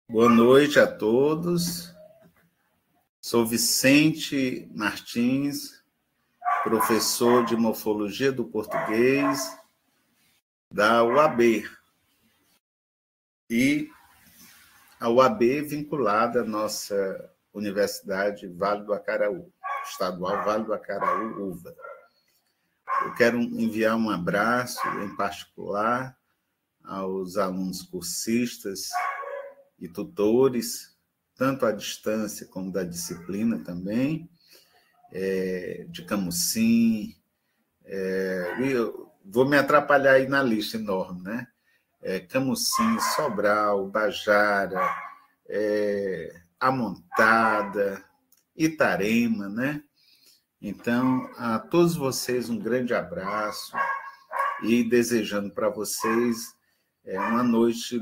Boa noite a todos. Sou Vicente Martins, professor de Morfologia do Português da UAB. E a UAB vinculada à nossa Universidade Vale do Acaraú, Estadual Vale do Acaraú, UVA. Eu quero enviar um abraço, em particular, aos alunos cursistas e tutores, tanto à distância como da disciplina também, de Camusim. Eu vou me atrapalhar aí na lista enorme, né? Camusim, Sobral, Bajara, Amontada, Itarema, né? Então, a todos vocês um grande abraço e desejando para vocês uma noite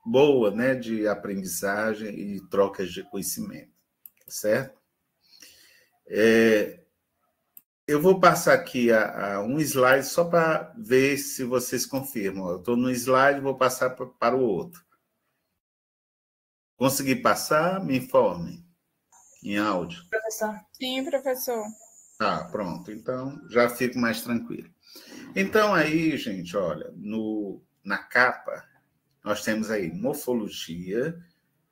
boa, né, de aprendizagem e trocas de conhecimento, certo? Eu vou passar aqui a um slide só para ver se vocês confirmam. Eu estou no slide, vou passar para o outro. Consegui passar? Me informem. Em áudio. Professor. Sim, professor. Ah, pronto. Então, já fico mais tranquilo. Então, aí, gente, olha, na capa, nós temos aí morfologia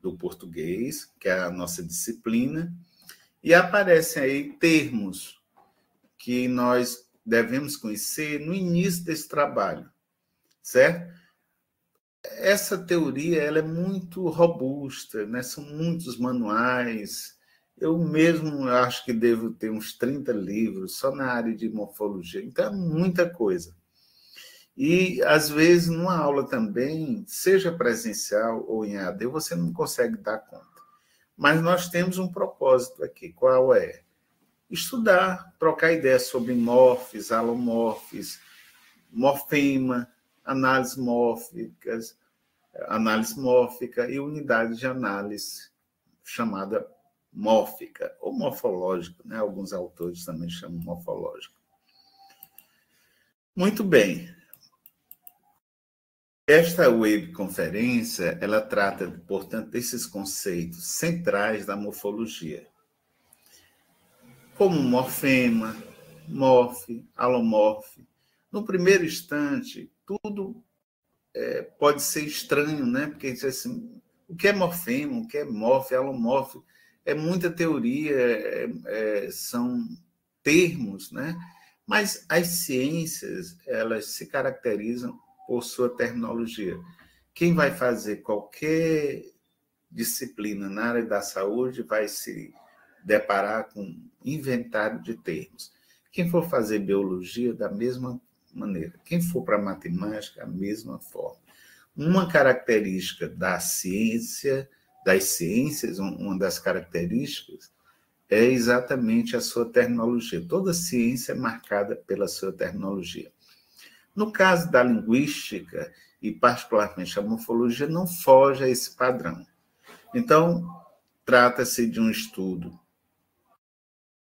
do português, que é a nossa disciplina, e aparecem aí termos que nós devemos conhecer no início desse trabalho, certo? Essa teoria ela é muito robusta, né? São muitos manuais. Eu mesmo acho que devo ter uns 30 livros só na área de morfologia, então é muita coisa. E, às vezes, numa aula também, seja presencial ou em AD, você não consegue dar conta. Mas nós temos um propósito aqui. Qual é? Estudar, trocar ideias sobre morfes, alomorfes, morfema, análise mórfica e unidade de análise chamada mórfica, ou morfológica, né? Alguns autores também chamam morfológico. Muito bem. Esta webconferência, ela trata, portanto, desses conceitos centrais da morfologia, como morfema, morfe, alomorfe. No primeiro instante, tudo pode ser estranho, né? Porque assim, o que é morfema, o que é morfe, alomorfe, é muita teoria, são termos, né? Mas as ciências, elas se caracterizam por sua terminologia. Quem vai fazer qualquer disciplina na área da saúde vai se deparar com um inventário de termos. Quem for fazer biologia, da mesma maneira. Quem for para matemática, da mesma forma. Uma característica da ciência, das ciências, uma das características, é exatamente a sua terminologia. Toda ciência é marcada pela sua terminologia. No caso da linguística, e particularmente a morfologia, não foge a esse padrão. Então, trata-se de um estudo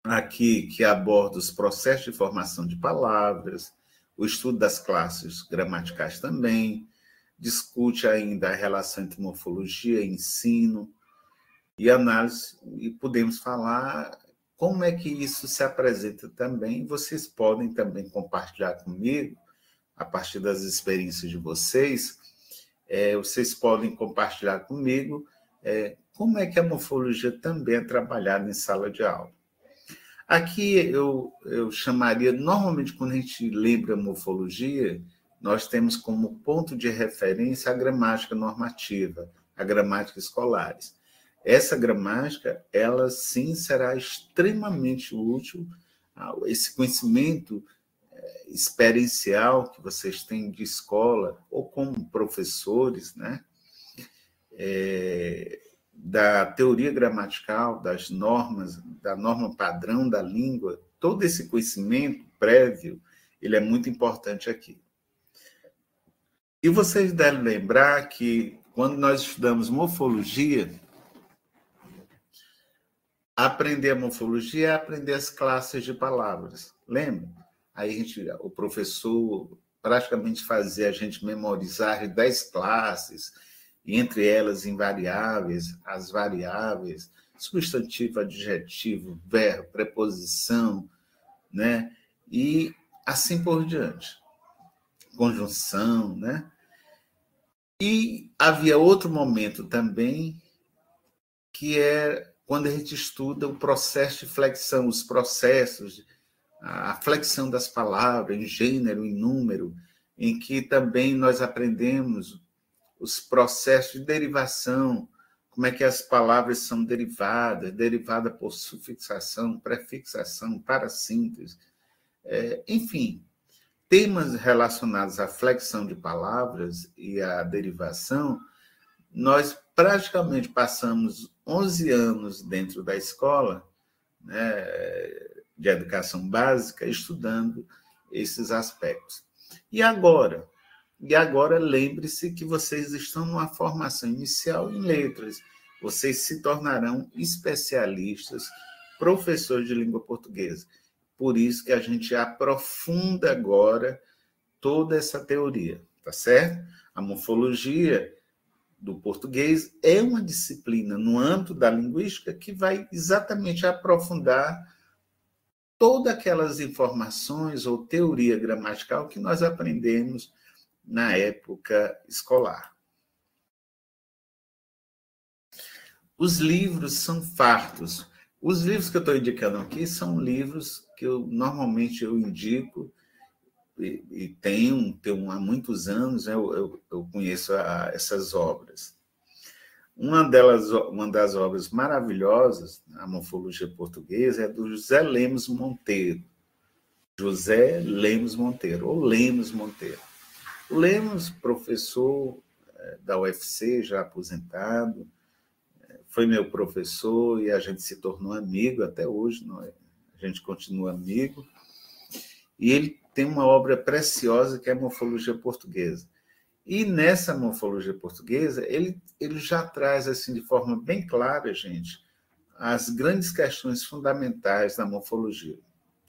aqui que aborda os processos de formação de palavras, o estudo das classes gramaticais também, discute ainda a relação entre morfologia e ensino e análise, e podemos falar como é que isso se apresenta também. Vocês podem também compartilhar comigo, a partir das experiências de vocês, vocês podem compartilhar comigo como é que a morfologia também é trabalhada em sala de aula. Aqui eu chamaria, normalmente quando a gente lembra morfologia, nós temos como ponto de referência a gramática normativa, a gramática escolares. Essa gramática, ela sim será extremamente útil, esse conhecimento experiencial que vocês têm de escola, ou como professores, né? Da teoria gramatical, das normas, da norma padrão da língua, todo esse conhecimento prévio, ele é muito importante aqui. E vocês devem lembrar que, quando nós estudamos morfologia, aprender a morfologia é aprender as classes de palavras. Lembra? Aí o professor praticamente fazia a gente memorizar 10 classes e entre elas invariáveis, as variáveis, substantivo, adjetivo, verbo, preposição, né? E assim por diante. Conjunção, né? E havia outro momento também, que é quando a gente estuda o processo de flexão, os processos, a flexão das palavras em gênero, em número, em que também nós aprendemos os processos de derivação, como é que as palavras são derivadas, derivada por sufixação, prefixação, parassíntese, enfim, temas relacionados à flexão de palavras e à derivação, nós praticamente passamos 11 anos dentro da escola, né, de educação básica, estudando esses aspectos. E agora lembre-se que vocês estão numa formação inicial em letras. Vocês se tornarão especialistas, professores de língua portuguesa. Por isso que a gente aprofunda agora toda essa teoria, tá certo? A morfologia do português é uma disciplina no âmbito da linguística que vai exatamente aprofundar todas aquelas informações ou teoria gramatical que nós aprendemos na época escolar. Os livros são fartos. Os livros que eu estou indicando aqui são livros que normalmente eu indico e tenho há muitos anos, né, eu conheço essas obras. Uma das obras maravilhosas, a morfologia portuguesa, é do José Lemos Monteiro. José Lemos Monteiro, ou Lemos Monteiro. O Lemos, professor da UFC, já aposentado, foi meu professor e a gente se tornou amigo até hoje, a gente continua amigo. E ele tem uma obra preciosa que é a Morfologia Portuguesa. E nessa Morfologia Portuguesa, ele já traz assim de forma bem clara, gente, as grandes questões fundamentais da morfologia.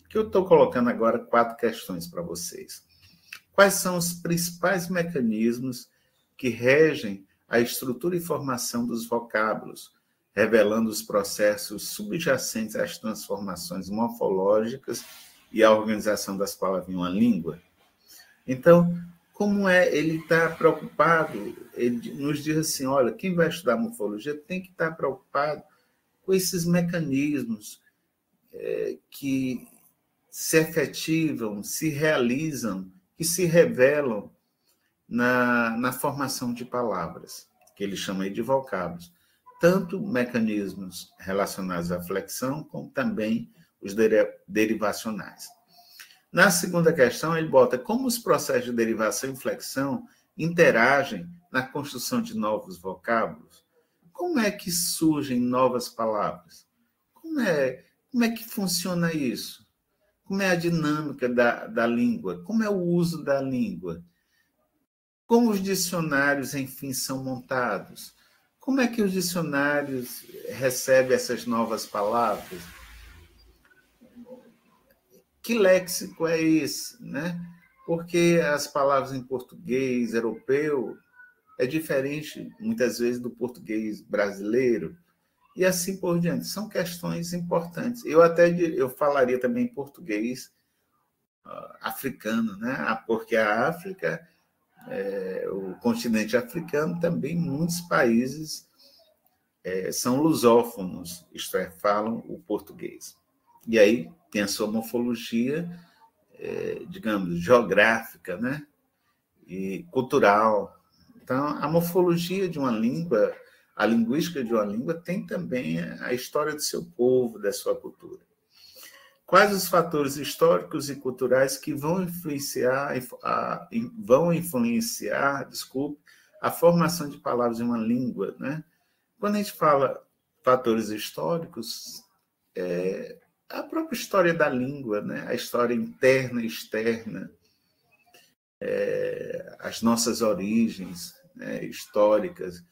Que eu estou colocando agora 4 questões para vocês. Quais são os principais mecanismos que regem a estrutura e formação dos vocábulos, revelando os processos subjacentes às transformações morfológicas e à organização das palavras em uma língua? Então, como ele está preocupado, ele nos diz assim, olha, quem vai estudar morfologia tem que estar preocupado com esses mecanismos que se efetivam, se realizam, que se revelam na formação de palavras, que ele chama aí de vocábulos. Tanto mecanismos relacionados à flexão, como também os derivacionais. Na segunda questão, ele bota como os processos de derivação e flexão interagem na construção de novos vocábulos. Como é que surgem novas palavras? Como é que funciona isso? Como é a dinâmica da língua? Como é o uso da língua? Como os dicionários, enfim, são montados? Como é que os dicionários recebem essas novas palavras? Que léxico é esse, né? Porque as palavras em português europeu é diferente, muitas vezes, do português brasileiro, e assim por diante. São questões importantes. Eu falaria também português africano, né? Porque a África, o continente africano, também muitos países são lusófonos, isto é, falam o português. E aí tem a sua morfologia, digamos, geográfica, né? E cultural. Então, a morfologia de uma língua, a linguística de uma língua tem também a história do seu povo, da sua cultura. Quais os fatores históricos e culturais que vão influenciar a formação de palavras em uma língua, né? Quando a gente fala fatores históricos, a própria história da língua, né? A história interna e externa, as nossas origens, né, históricas,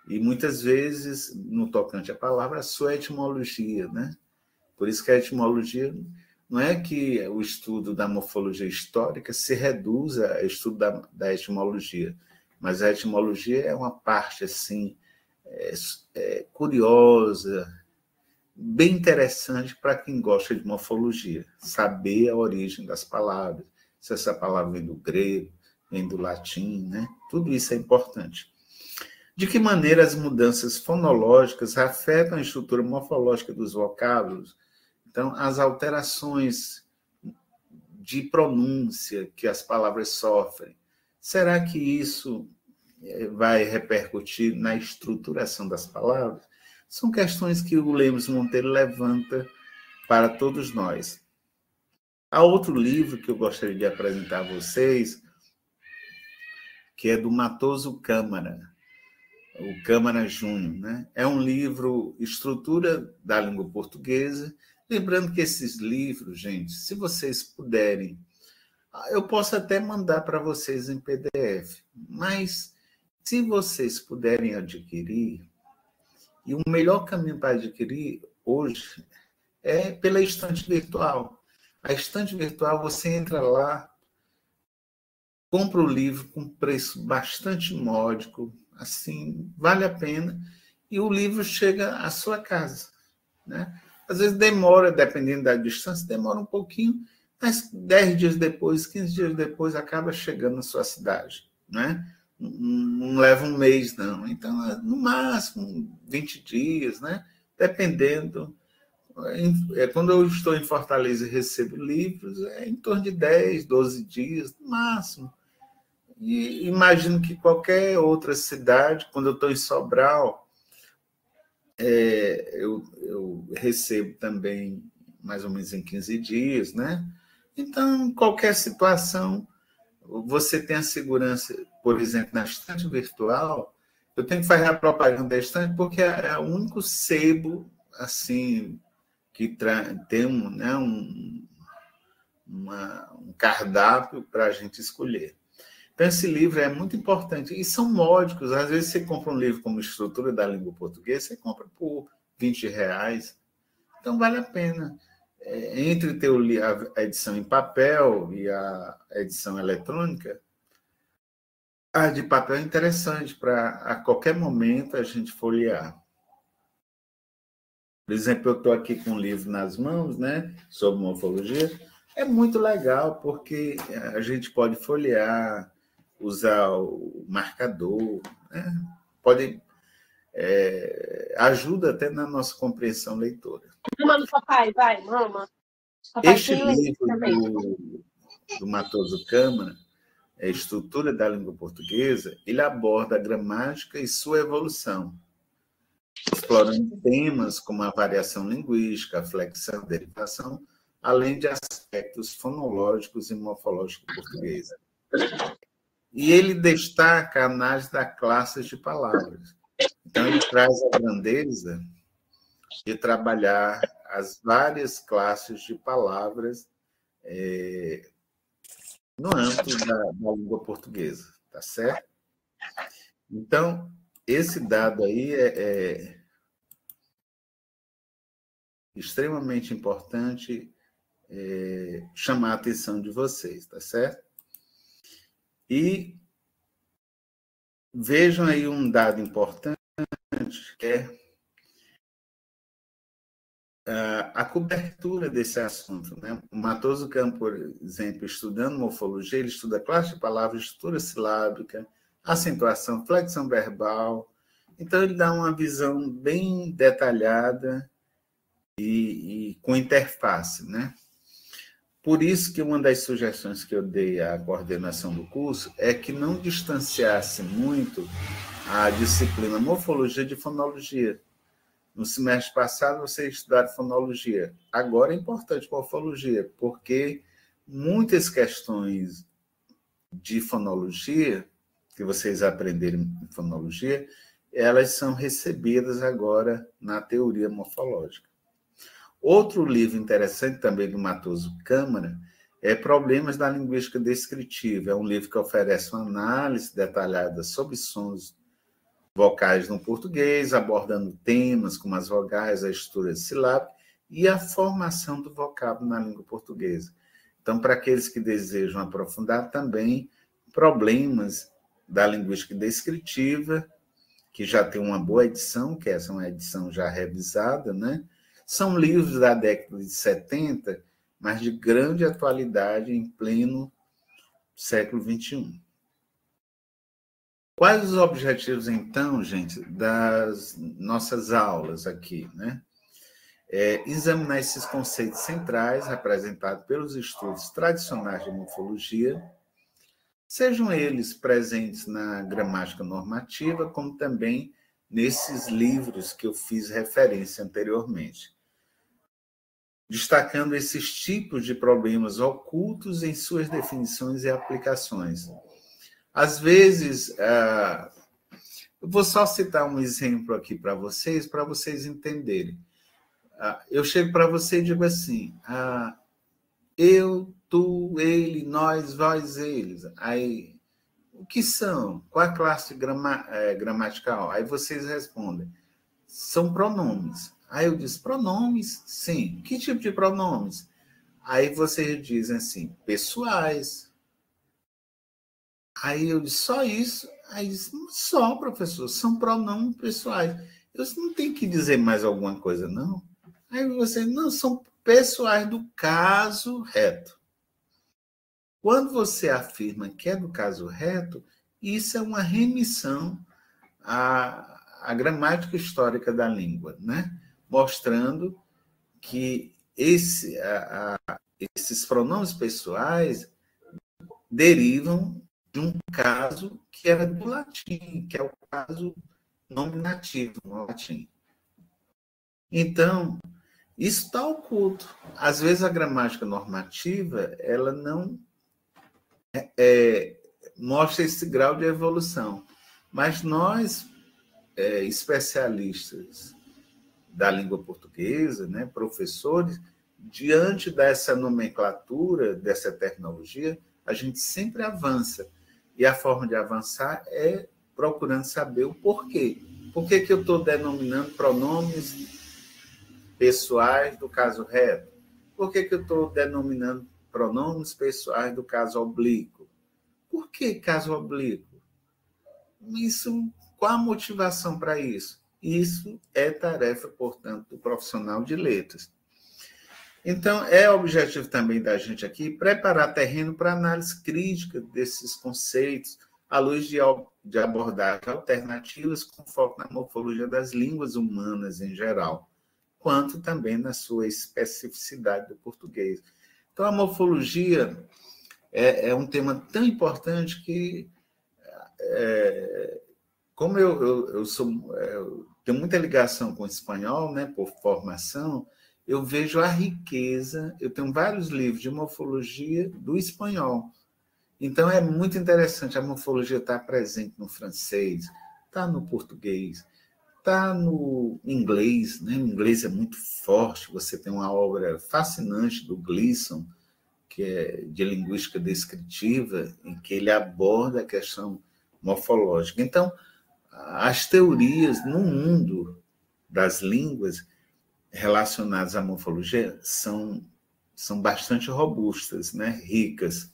e muitas vezes, no tocante à palavra, a sua etimologia, né? Por isso que a etimologia não é que o estudo da morfologia histórica se reduza ao estudo da etimologia, mas a etimologia é uma parte assim curiosa, bem interessante para quem gosta de morfologia, saber a origem das palavras, se essa palavra vem do grego, vem do latim, né? Tudo isso é importante. De que maneira as mudanças fonológicas afetam a estrutura morfológica dos vocábulos? Então, as alterações de pronúncia que as palavras sofrem, será que isso vai repercutir na estruturação das palavras? São questões que o Lemos Monteiro levanta para todos nós. Há outro livro que eu gostaria de apresentar a vocês, que é do Matoso Câmara, o Câmara Júnior, né? É um livro, Estrutura da Língua Portuguesa. Lembrando que esses livros, gente, se vocês puderem, eu posso até mandar para vocês em PDF, mas se vocês puderem adquirir, e o melhor caminho para adquirir hoje é pela estante virtual. A estante virtual, você entra lá, compra o livro com preço bastante módico, assim, vale a pena, e o livro chega à sua casa, né? Às vezes demora, dependendo da distância, demora um pouquinho, mas 10 dias depois, 15 dias depois, acaba chegando na sua cidade, né? Não leva um mês, não. Então, no máximo 20 dias, né? Dependendo. Quando eu estou em Fortaleza e recebo livros, é em torno de 10, 12 dias, no máximo. E imagino que qualquer outra cidade, quando eu estou em Sobral, eu recebo também mais ou menos em 15 dias, né? Então, qualquer situação, você tem a segurança, por exemplo, na estante virtual, eu tenho que fazer a propaganda da estante porque é o único sebo assim que tem um cardápio para a gente escolher. Então, esse livro é muito importante. E são módicos. Às vezes, você compra um livro como Estrutura da Língua Portuguesa, você compra por R$20. Então, vale a pena. Entre ter a edição em papel e a edição eletrônica, a de papel é interessante para, a qualquer momento, a gente folhear. Por exemplo, eu estou aqui com um livro nas mãos, né, sobre morfologia. É muito legal, porque a gente pode folhear, usar o marcador, né? Pode, ajuda até na nossa compreensão leitora. Mama do papai, vai, mama. Papai, este livro do Matoso Câmara, a Estrutura da Língua Portuguesa, ele aborda a gramática e sua evolução, explorando temas como a variação linguística, a flexão, a derivação, além de aspectos fonológicos e morfológicos portugueses. E ele destaca a análise da classe de palavras. Então, ele traz a grandeza de trabalhar as várias classes de palavras no âmbito da língua portuguesa, tá certo? Então, esse dado aí é extremamente importante chamar a atenção de vocês, tá certo? E vejam aí um dado importante, que é a cobertura desse assunto, né? O Matoso Câmara, por exemplo, estudando morfologia, ele estuda classe de palavras, estrutura silábica, acentuação, flexão verbal. Então, ele dá uma visão bem detalhada e com interface, né? Por isso que uma das sugestões que eu dei à coordenação do curso é que não distanciasse muito a disciplina morfologia de fonologia. No semestre passado, vocês estudaram fonologia. Agora é importante morfologia, porque muitas questões de fonologia, que vocês aprenderam em fonologia, elas são recebidas agora na teoria morfológica. Outro livro interessante também do Matoso Câmara é Problemas da Linguística Descritiva. É um livro que oferece uma análise detalhada sobre sons vocais no português, abordando temas como as vogais, a estrutura silábica e a formação do vocábulo na língua portuguesa. Então, para aqueles que desejam aprofundar também problemas da linguística descritiva, que já tem uma boa edição, que essa é uma edição já revisada, né? São livros da década de 70, mas de grande atualidade em pleno século XXI. Quais os objetivos, então, gente, das nossas aulas aqui, né? Examinar esses conceitos centrais representados pelos estudos tradicionais de morfologia, sejam eles presentes na gramática normativa, como também nesses livros que eu fiz referência anteriormente, destacando esses tipos de problemas ocultos em suas definições e aplicações. Às vezes, eu vou só citar um exemplo aqui para vocês entenderem. Eu chego para você e digo assim, eu, tu, ele, nós, vós, eles. Aí, o que são? Qual a classe gramatical? Aí vocês respondem, são pronomes. Aí eu disse, pronomes? Sim. Que tipo de pronomes? Aí vocês dizem assim, pessoais. Aí eu disse, só isso? Aí disse, só, professor, são pronomes pessoais. Eu disse, não tem que dizer mais alguma coisa, não? Aí você, não, são pessoais do caso reto. Quando você afirma que é do caso reto, isso é uma remissão à gramática histórica da língua, né? Mostrando que esses pronomes pessoais derivam de um caso que era do latim, que é o caso nominativo no latim. Então, isso está oculto. Às vezes a gramática normativa ela não mostra esse grau de evolução, mas nós, especialistas da língua portuguesa, né, professores, diante dessa nomenclatura, dessa tecnologia, a gente sempre avança. E a forma de avançar é procurando saber o porquê. Por que eu estou denominando pronomes pessoais do caso reto? Por que eu estou denominando pronomes pessoais do caso oblíquo? Por que caso oblíquo? Qual a motivação para isso? Isso é tarefa, portanto, do profissional de letras. Então, é objetivo também da gente aqui preparar terreno para análise crítica desses conceitos, à luz de abordagens alternativas com foco na morfologia das línguas humanas em geral, quanto também na sua especificidade do português. Então, a morfologia é um tema tão importante que, como eu tenho muita ligação com o espanhol, né, por formação, eu vejo a riqueza, eu tenho vários livros de morfologia do espanhol. Então, é muito interessante, a morfologia está presente no francês, está no português, está no inglês, né? O inglês é muito forte, você tem uma obra fascinante do Gleason, que é de linguística descritiva, em que ele aborda a questão morfológica. Então, as teorias no mundo das línguas relacionadas à morfologia são bastante robustas, né? Ricas.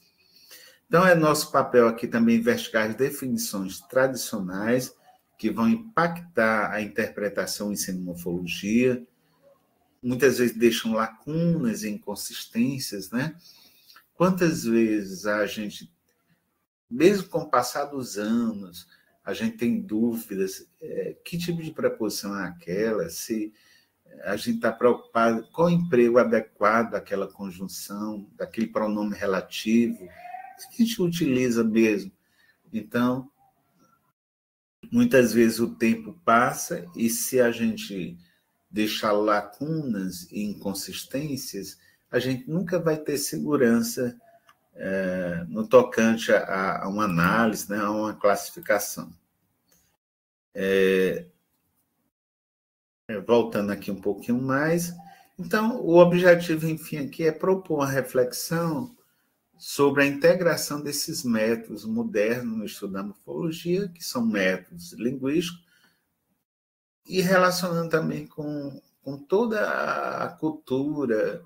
Então, é nosso papel aqui também investigar as definições tradicionais que vão impactar a interpretação e ensino-morfologia, muitas vezes deixam lacunas e inconsistências, né? Quantas vezes a gente, mesmo com o passar dos anos, a gente tem dúvidas, que tipo de preposição é aquela, se a gente está preocupado qual o emprego adequado daquela conjunção, daquele pronome relativo, que a gente utiliza mesmo. Então, muitas vezes o tempo passa e se a gente deixar lacunas e inconsistências, a gente nunca vai ter segurança no tocante a uma análise, né, a uma classificação. Voltando aqui um pouquinho mais. Então, o objetivo, enfim, aqui é propor uma reflexão sobre a integração desses métodos modernos no estudo da morfologia, que são métodos linguísticos, e relacionando também com toda a cultura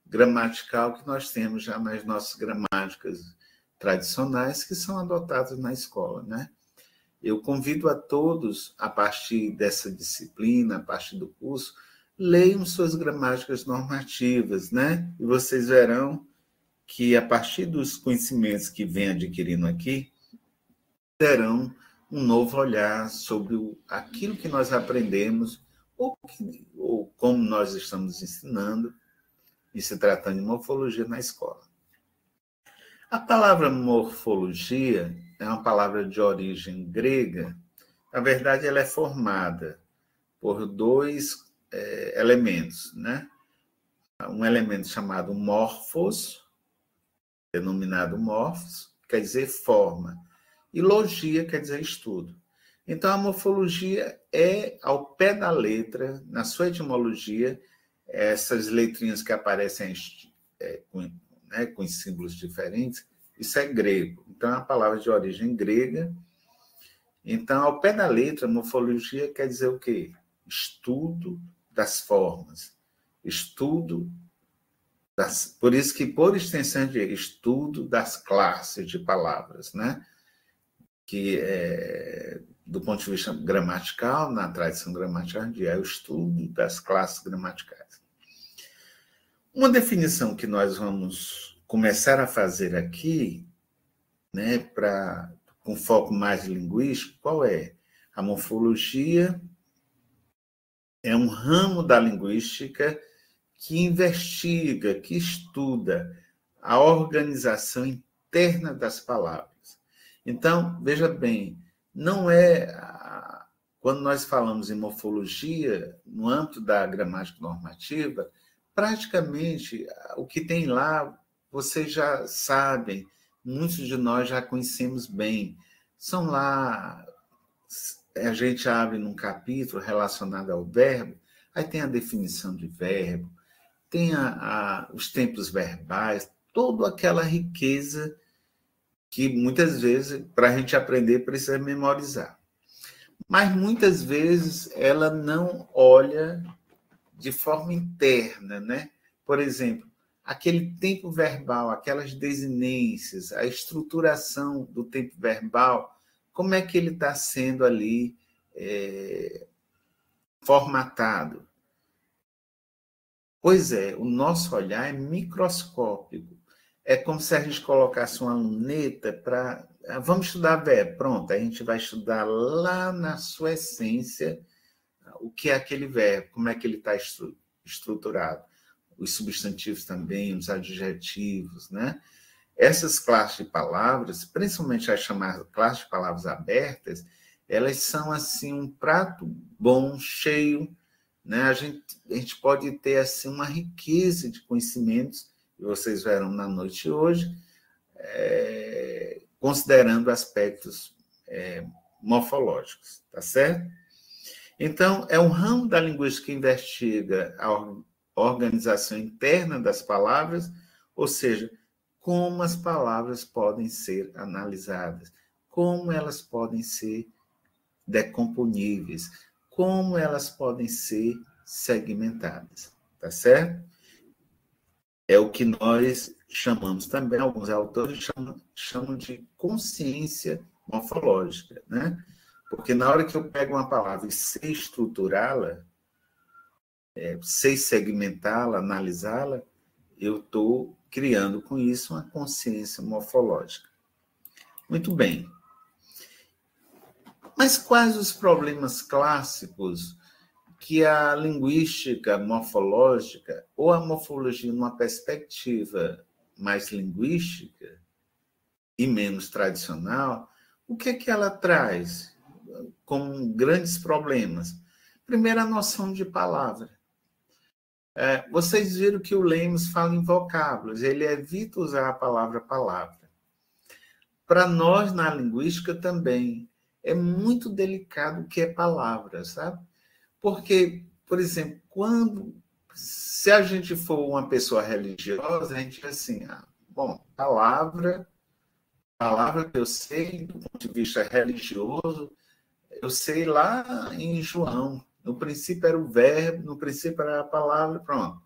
gramatical que nós temos já nas nossas gramáticas tradicionais, que são adotadas na escola, né? Eu convido a todos, a partir dessa disciplina, a partir do curso, leiam suas gramáticas normativas, né? E vocês verão que, a partir dos conhecimentos que vem adquirindo aqui, terão um novo olhar sobre aquilo que nós aprendemos ou como nós estamos ensinando, e se tratando de morfologia na escola. A palavra morfologia é uma palavra de origem grega. Na verdade, ela é formada por dois elementos, né? Um elemento chamado morfos, denominado morfos, quer dizer forma, e logia quer dizer estudo. Então, a morfologia é, ao pé da letra, na sua etimologia, essas letrinhas que aparecem com símbolos diferentes, isso é grego. Então, é uma palavra de origem grega. Então, ao pé da letra, morfologia quer dizer o quê? Estudo das formas. Estudo das... Por isso que, por extensão, de estudo das classes de palavras, né? Que, do ponto de vista gramatical, na tradição gramatical, é o estudo das classes gramaticais. Uma definição que nós vamos começar a fazer aqui, né, com foco mais linguístico, qual é? A morfologia é um ramo da linguística que investiga, que estuda a organização interna das palavras. Então, veja bem, não é... Quando nós falamos em morfologia, no âmbito da gramática normativa, praticamente o que tem lá, vocês já sabem, muitos de nós já conhecemos bem. São lá, a gente abre num capítulo relacionado ao verbo, aí tem a definição de verbo, tem os tempos verbais, toda aquela riqueza que muitas vezes, para a gente aprender, precisa memorizar. Mas muitas vezes ela não olha de forma interna, né? Por exemplo, aquele tempo verbal, aquelas desinências, a estruturação do tempo verbal, como é que ele está sendo ali formatado? Pois é, o nosso olhar é microscópico. É como se a gente colocasse uma luneta para... Vamos estudar verbo. Pronto, a gente vai estudar lá na sua essência o que é aquele verbo, como é que ele está estruturado. Os substantivos também, os adjetivos, né? Essas classes de palavras, principalmente as chamadas classes de palavras abertas, elas são assim um prato bom, cheio, né? A gente pode ter assim uma riqueza de conhecimentos, que vocês verão na noite de hoje, considerando aspectos morfológicos, tá certo? Então, é um ramo da linguística que investiga a organização interna das palavras, ou seja, como as palavras podem ser analisadas, como elas podem ser decomponíveis, como elas podem ser segmentadas, tá certo? É o que nós chamamos também, alguns autores chamam de consciência morfológica, né? Porque na hora que eu pego uma palavra e sei estruturá-la, sei segmentá-la, analisá-la, eu estou criando com isso uma consciência morfológica. Muito bem. Mas quais os problemas clássicos que a linguística morfológica ou a morfologia numa perspectiva mais linguística e menos tradicional, o que é que ela traz como grandes problemas? Primeiro, a noção de palavra. Vocês viram que o Lemos fala em vocábulos, ele evita usar a palavra palavra. Para nós, na linguística, também é muito delicado o que é palavra, sabe? Porque, por exemplo, se a gente for uma pessoa religiosa, a gente diz assim, palavra que eu sei do ponto de vista religioso, eu sei lá em João, no princípio era o verbo, no princípio era a palavra, pronto.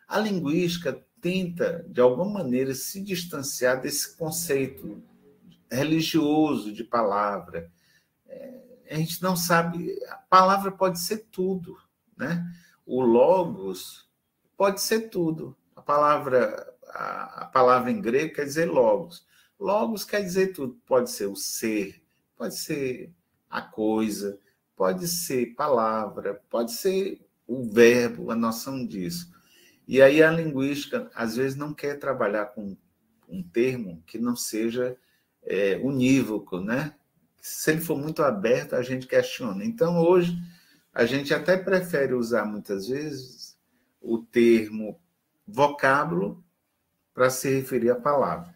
A linguística tenta, de alguma maneira, se distanciar desse conceito religioso de palavra. a gente não sabe, a palavra pode ser tudo, né? O logos pode ser tudo. A palavra em grego quer dizer logos. Logos quer dizer tudo. Pode ser o ser, pode ser a coisa, pode ser palavra, pode ser o verbo, a noção disso. E aí a linguística, às vezes, não quer trabalhar com um termo que não seja unívoco, né? Se ele for muito aberto, a gente questiona. Então, hoje, a gente até prefere usar, muitas vezes, o termo vocábulo para se referir à palavra.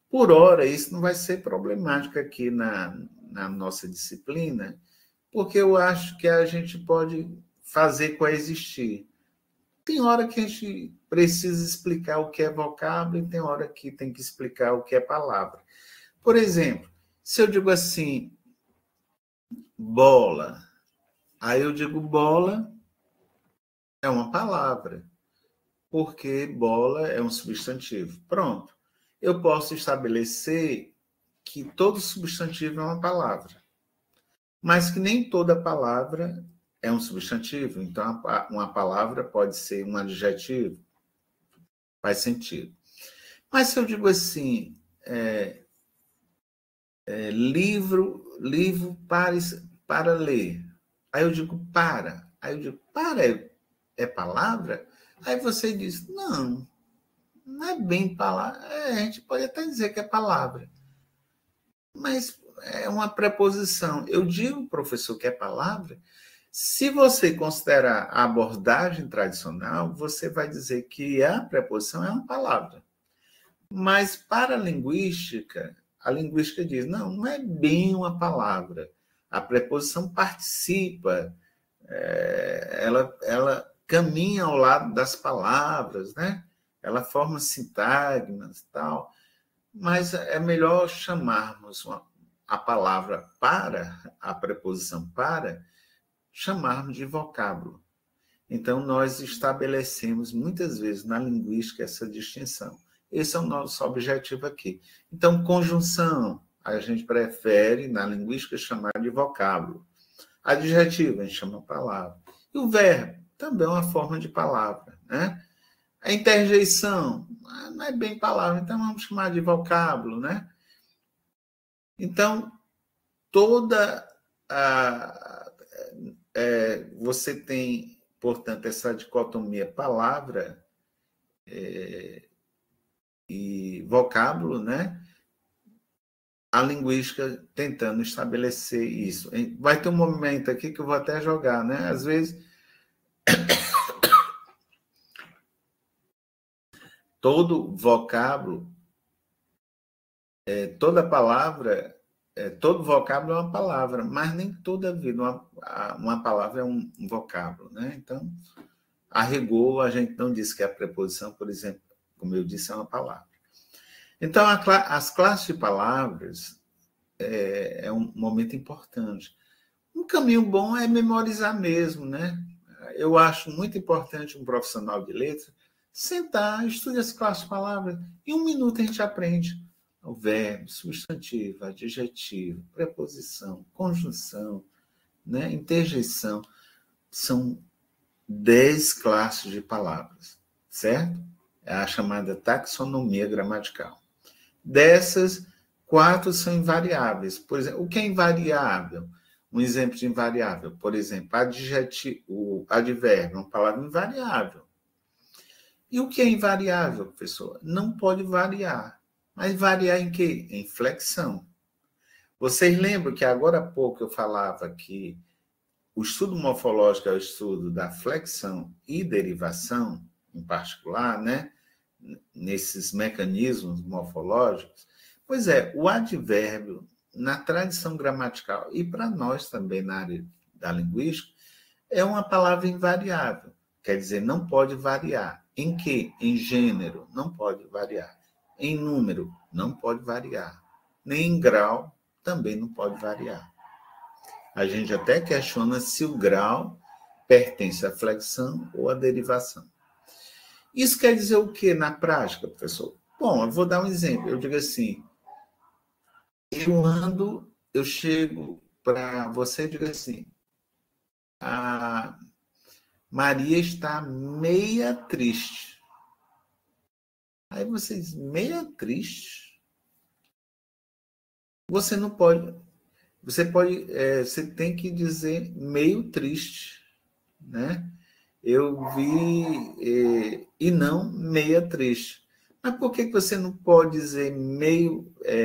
Por ora, isso não vai ser problemático aqui na nossa disciplina, porque eu acho que a gente pode fazer coexistir. Tem hora que a gente precisa explicar o que é vocábulo e tem hora que tem que explicar o que é palavra. Por exemplo, se eu digo assim, bola, aí eu digo bola é uma palavra, porque bola é um substantivo. Pronto. Eu posso estabelecer que todo substantivo é uma palavra, mas que nem toda palavra é um substantivo. Então, uma palavra pode ser um adjetivo. Faz sentido. Mas se eu digo assim, livro para ler, aí eu digo para. Aí eu digo, para é palavra? Aí você diz, não é bem palavra. A gente pode até dizer que é palavra, mas é uma preposição. Eu digo, professor, que é palavra. Se você considerar a abordagem tradicional, você vai dizer que a preposição é uma palavra. Mas para a linguística diz, não é bem uma palavra. A preposição participa, ela caminha ao lado das palavras, né? Ela forma sintagmas e tal, mas é melhor chamarmos a palavra para, a preposição para, chamarmos de vocábulo. Então, nós estabelecemos muitas vezes na linguística essa distinção. Esse é o nosso objetivo aqui. Então, conjunção, a gente prefere na linguística chamar de vocábulo. Adjetivo, a gente chama palavra. E o verbo também é uma forma de palavra, né? A interjeição não é bem palavra, então vamos chamar de vocábulo, né? Então, você tem, portanto, essa dicotomia palavra e vocábulo, né? A linguística tentando estabelecer isso. Vai ter um momento aqui que eu vou até jogar, né? Às vezes, todo vocábulo, toda palavra, todo vocábulo é uma palavra, mas nem toda vida uma palavra é um vocábulo, né? Então, a rigor, a gente não diz que a preposição, por exemplo, como eu disse, é uma palavra. Então, as classes de palavras é um momento importante. Um caminho bom é memorizar mesmo, né? Eu acho muito importante um profissional de letras sentar, estudar as classes de palavras. Em 1 minuto a gente aprende o verbo, substantivo, adjetivo, preposição, conjunção, né? Interjeição. São 10 classes de palavras, certo? É a chamada taxonomia gramatical. Dessas, 4 são invariáveis. Por exemplo, o que é invariável? Um exemplo de invariável, por exemplo, o advérbio, uma palavra invariável. E o que é invariável, professor? Não pode variar. Mas variar em quê? Em flexão. Vocês lembram que agora há pouco eu falava que o estudo morfológico é o estudo da flexão e derivação, em particular, né? Nesses mecanismos morfológicos? Pois é, o advérbio, na tradição gramatical, e para nós também na área da linguística, é uma palavra invariável. Quer dizer, não pode variar. Em quê? Em gênero, não pode variar. Em número, não pode variar. Nem em grau, também não pode variar. A gente até questiona se o grau pertence à flexão ou à derivação. Isso quer dizer o quê na prática, professor? Bom, eu vou dar um exemplo. Eu digo assim, eu ando eu chego para você e digo assim, a Maria está meia triste. Aí vocês, meia triste? Você não pode... você tem que dizer meio triste, né? Eu vi e não meia triste. Mas por que você não pode dizer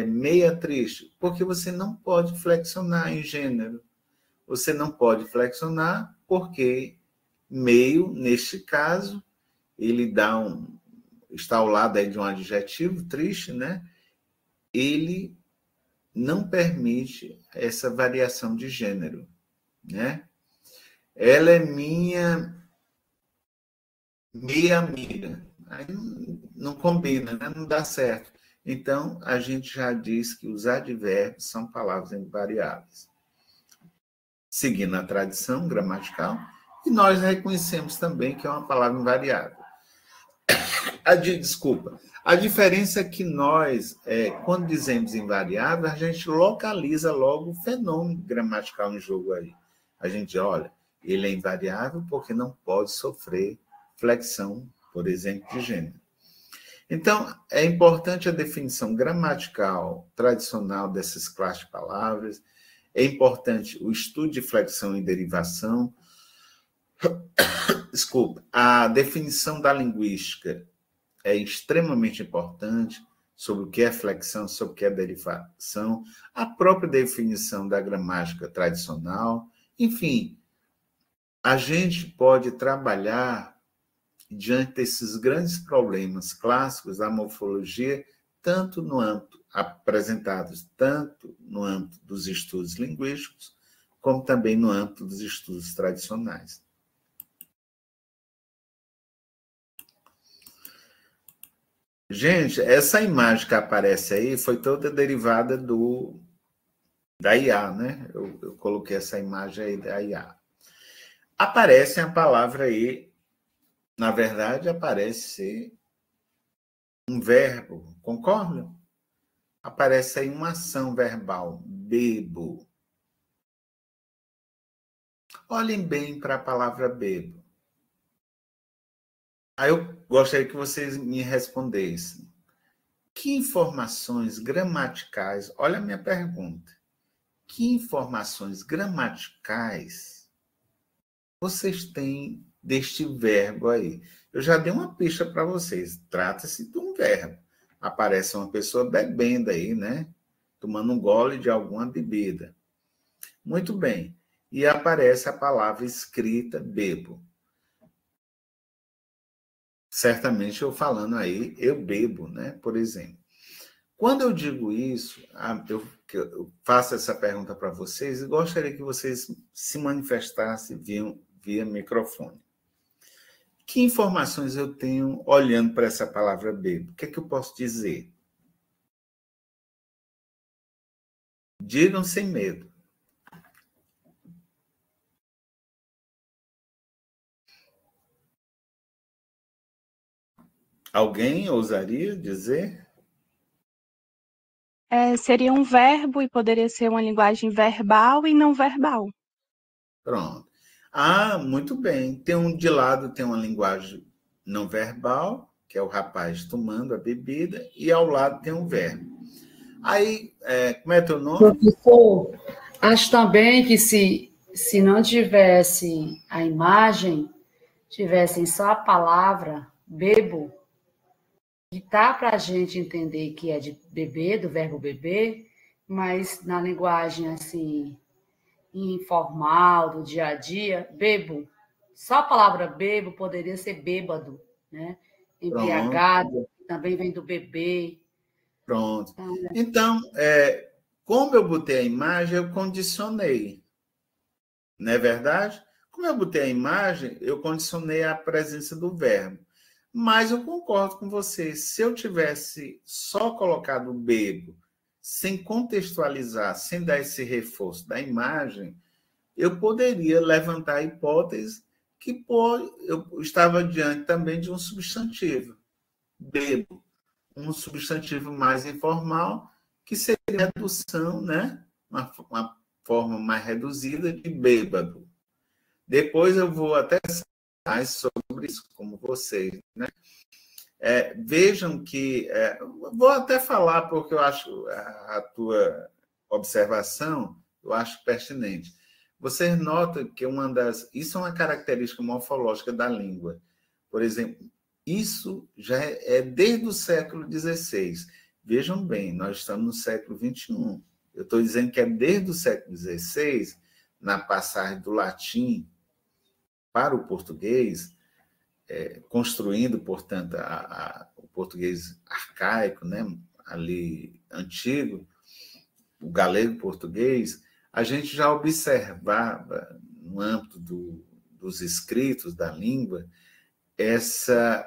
meia triste? Porque você não pode flexionar em gênero. Você não pode flexionar porque meio, neste caso, ele está ao lado aí de um adjetivo triste, né? Ele não permite essa variação de gênero, né? Ela é minha meia amiga. Aí não combina, né? Não dá certo. Então, a gente já diz que os advérbios são palavras invariáveis. Seguindo a tradição gramatical, e nós reconhecemos também que é uma palavra invariável. Desculpa. A diferença é que nós, quando dizemos invariável, a gente localiza logo o fenômeno gramatical em jogo aí. A gente olha, ele é invariável porque não pode sofrer flexão, por exemplo, de gênero. Então, é importante a definição gramatical tradicional dessas classes de palavras, é importante o estudo de flexão e derivação. Desculpa, a definição da linguística é extremamente importante sobre o que é flexão, sobre o que é derivação, a própria definição da gramática tradicional. Enfim, a gente pode trabalhar diante desses grandes problemas clássicos da morfologia, tanto no âmbito apresentados tanto no âmbito dos estudos linguísticos, como também no âmbito dos estudos tradicionais. Gente, essa imagem que aparece aí foi toda derivada da IA, né? Eu coloquei essa imagem aí da IA. Aparece a palavra aí, na verdade, aparece um verbo, concorda? Aparece aí uma ação verbal, bebo. Olhem bem para a palavra bebo. Aí eu gostaria que vocês me respondessem. Que informações gramaticais, olha a minha pergunta, que informações gramaticais vocês têm deste verbo aí? Eu já dei uma pista para vocês, trata-se de um verbo. Aparece uma pessoa bebendo aí, né? Tomando um gole de alguma bebida. Muito bem. E aparece a palavra escrita bebo. Certamente eu falando aí, eu bebo, né? Por exemplo. Quando eu digo isso, eu faço essa pergunta para vocês e gostaria que vocês se manifestassem via microfone. Que informações eu tenho olhando para essa palavra bebo? O que é que eu posso dizer? Digam sem medo. Alguém ousaria dizer? Seria um verbo e poderia ser uma linguagem verbal e não verbal. Pronto. Muito bem. De lado tem uma linguagem não verbal, que é o rapaz tomando a bebida, e ao lado tem um verbo. Aí, como é teu nome? Professor, acho também que se não tivesse a imagem, tivessem só a palavra bebo, que dá para a gente entender que é de beber, do verbo beber, mas na linguagem assim informal, do dia a dia, bebo. Só a palavra bebo poderia ser bêbado, né? Embriagado, também vem do beber. Pronto. Então, como eu botei a imagem, eu condicionei. Não é verdade? Como eu botei a imagem, eu condicionei a presença do verbo. Mas eu concordo com você. Se eu tivesse só colocado o bebo, sem contextualizar, sem dar esse reforço da imagem, eu poderia levantar a hipótese que eu estava diante também de um substantivo, bebo, um substantivo mais informal, que seria a redução, né, uma forma mais reduzida de bêbado. Depois eu vou até mais sobre isso, como vocês, né? Vejam que... vou até falar, porque eu acho a tua observação, eu acho pertinente. Vocês notam que isso é uma característica morfológica da língua. Por exemplo, isso já é desde o século XVI. Vejam bem, nós estamos no século XXI. Eu estou dizendo que é desde o século XVI, na passagem do latim para o português, construindo, portanto, o português arcaico, né, ali antigo, o galego-português, a gente já observava, no âmbito dos escritos da língua,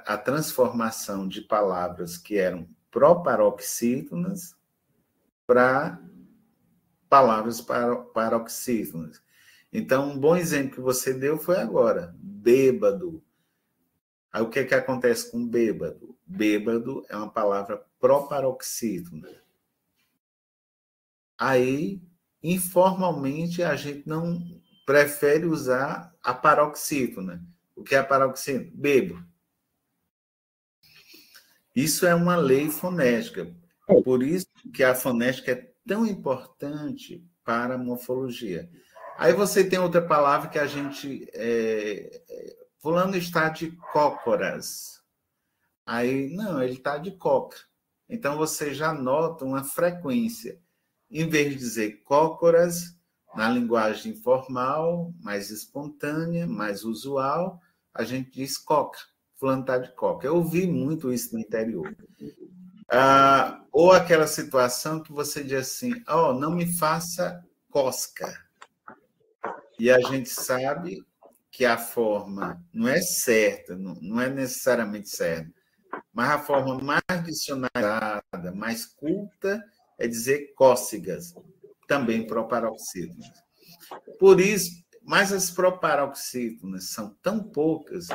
a transformação de palavras que eram proparoxítonas para palavras paroxítonas. Então, um bom exemplo que você deu foi agora, bêbado. Aí o que acontece com bêbado? Bêbado é uma palavra proparoxítona. Aí, informalmente, a gente não prefere usar a paroxítona. O que é a paroxítona? Bebo. Isso é uma lei fonética. Por isso que a fonética é tão importante para a morfologia. Aí você tem outra palavra que a gente... fulano está de cócoras. Aí, não, ele está de coca. Então, você já nota uma frequência. Em vez de dizer cócoras, na linguagem informal, mais espontânea, mais usual, a gente diz coca. Fulano está de coca. Eu ouvi muito isso no interior. Ou aquela situação que você diz assim, não me faça cosca. E a gente sabe que a forma não é certa, não é necessariamente certa, mas a forma mais dicionalizada, mais culta, é dizer cócegas, também proparoxítonas. Por isso, mas as proparoxítonas são tão poucas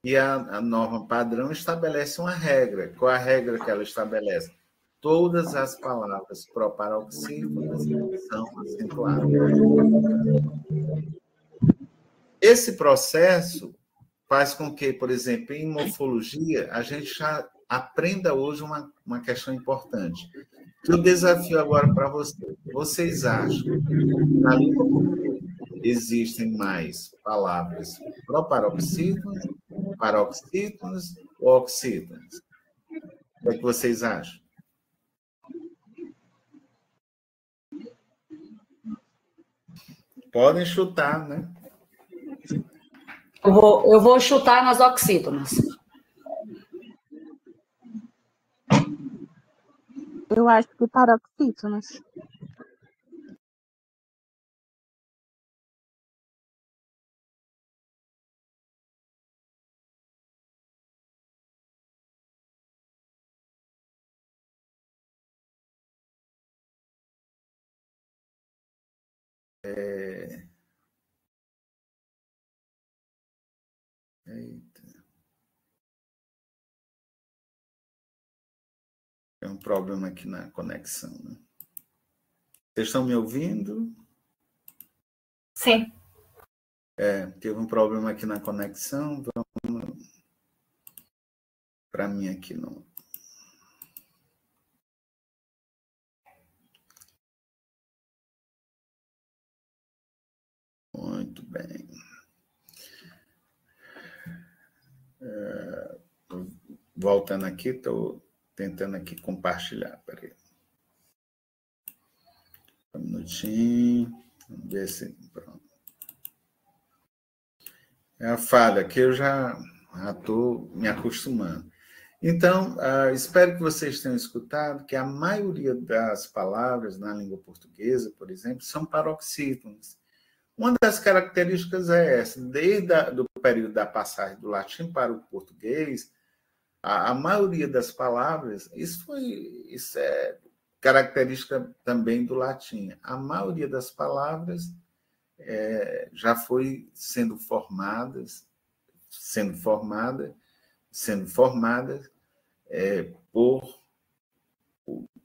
que a norma padrão estabelece uma regra. Qual é a regra que ela estabelece? Todas as palavras proparoxítonas são acentuadas. Esse processo faz com que, por exemplo, em morfologia, a gente já aprenda hoje uma questão importante. Que eu desafio agora para vocês. Vocês acham que na língua portuguesa existem mais palavras proparoxítonas, paroxítonas ou oxítonas? O que é que vocês acham? Podem chutar, né? Eu vou chutar nas oxítonas. Eu acho que paroxítonas. Eita. Tem um problema aqui na conexão, né? Vocês estão me ouvindo? Sim. Teve um problema aqui na conexão. Vamos para mim aqui não. Muito bem. Voltando aqui, estou tentando aqui compartilhar. Peraí. Um minutinho. Vamos ver se... Pronto. É a falha que eu já estou me acostumando. Então, espero que vocês tenham escutado que a maioria das palavras na língua portuguesa, por exemplo, são paroxítonas. Uma das características é essa. Desde o período da passagem do latim para o português, a maioria das palavras, isso é característica também do latim. A maioria das palavras já foi sendo formada por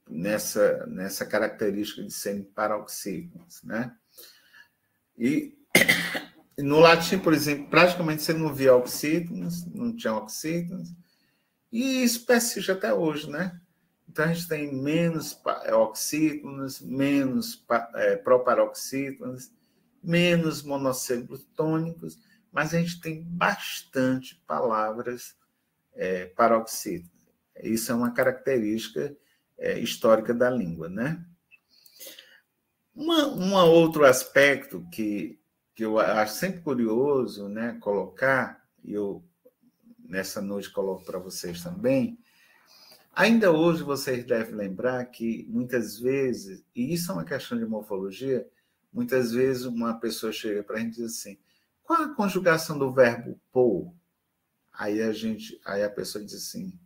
nessa característica de serem paroxítonos, né? E no latim, por exemplo, praticamente você não via oxítonos, não tinha oxítonos, e isso persiste até hoje, né? Então, a gente tem menos oxítonos, menos proparoxítonos, menos monossílabos tônicos, mas a gente tem bastante palavras paroxítonas. Isso é uma característica histórica da língua, né? Um outro aspecto que eu acho sempre curioso, né, colocar, e eu nessa noite coloco para vocês também, ainda hoje vocês devem lembrar que muitas vezes, e isso é uma questão de morfologia, muitas vezes uma pessoa chega para a gente e diz assim, qual a conjugação do verbo pôr? Aí a pessoa diz assim,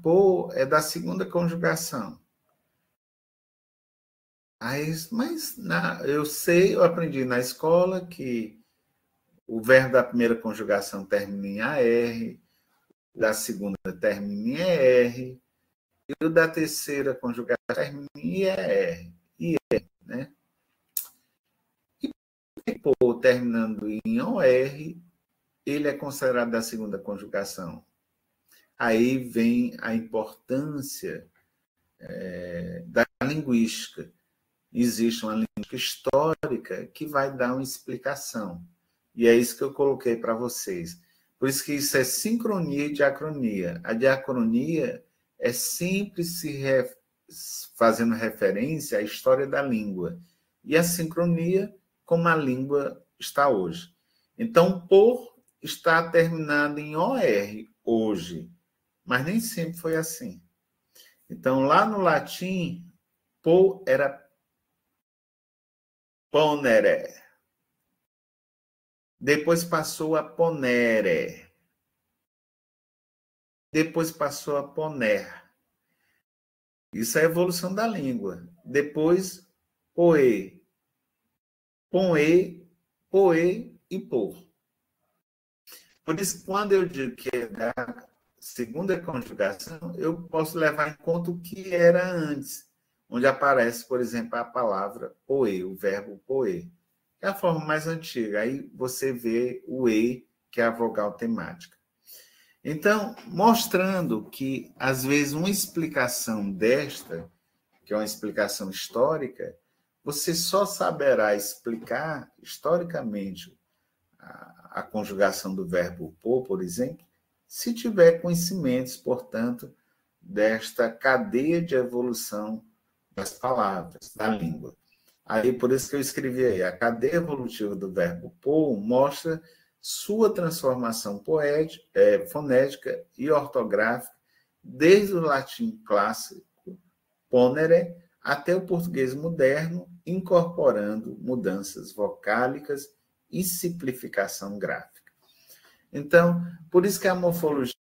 pôr é da segunda conjugação. Mas eu aprendi na escola que o verbo da primeira conjugação termina em AR, da segunda termina em ER, e o da terceira conjugação termina em IR, né? E pôr terminando em OR, ele é considerado da segunda conjugação. Aí vem a importância da linguística. Existe uma linguística histórica que vai dar uma explicação. E é isso que eu coloquei para vocês. Por isso que isso é sincronia e diacronia. A diacronia é sempre fazendo referência à história da língua. E a sincronia, como a língua está hoje. Então, por está terminado em OR hoje, mas nem sempre foi assim. Então, lá no latim, por era ponere. Depois passou a ponere. Depois passou a poner. Isso é a evolução da língua. Depois, poe. Poe, poe e por. Por isso, quando eu digo que é da segunda conjugação, eu posso levar em conta o que era antes, onde aparece, por exemplo, a palavra poe, o verbo poe. É a forma mais antiga. Aí você vê o E, que é a vogal temática. Então, mostrando que, às vezes, uma explicação desta, que é uma explicação histórica, você só saberá explicar historicamente a conjugação do verbo pôr, por exemplo, se tiver conhecimentos, portanto, desta cadeia de evolução das palavras, da língua. Aí, por isso que eu escrevi aí, a cadeia evolutiva do verbo pôr mostra sua transformação fonética e ortográfica desde o latim clássico, ponere, até o português moderno, incorporando mudanças vocálicas e simplificação gráfica. Então, por isso que a morfologia,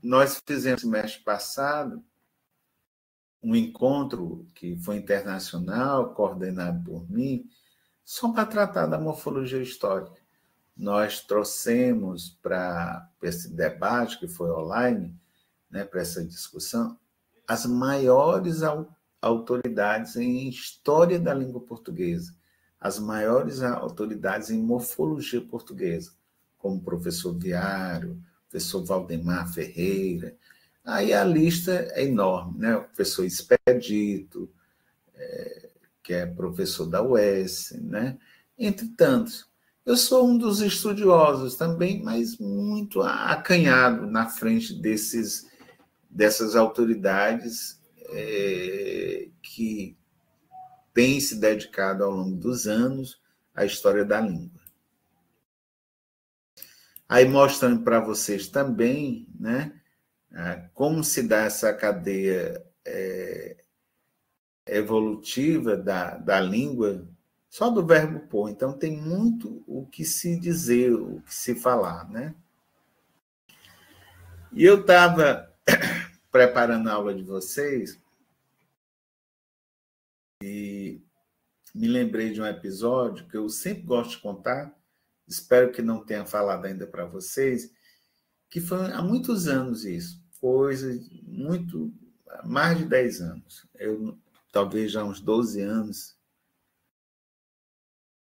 nós fizemos no semestre passado um encontro que foi internacional, coordenado por mim, só para tratar da morfologia histórica. Nós trouxemos para esse debate, que foi online, né, para essa discussão, as maiores autoridades em história da língua portuguesa, as maiores autoridades em morfologia portuguesa, como o professor Viário, professor Valdemar Ferreira. Aí a lista é enorme, né? O professor Expedito, que é professor da UES, né? Entre tantos. Eu sou um dos estudiosos também, mas muito acanhado na frente dessas autoridades que têm se dedicado ao longo dos anos à história da língua. Aí mostrando para vocês também, né, como se dá essa cadeia evolutiva da língua, só do verbo pôr. Então, tem muito o que se dizer, o que se falar, né? E eu estava preparando a aula de vocês e me lembrei de um episódio que eu sempre gosto de contar, espero que não tenha falado ainda para vocês, que foi há muitos anos isso, coisa muito há mais de 10 anos. Talvez já uns 12 anos,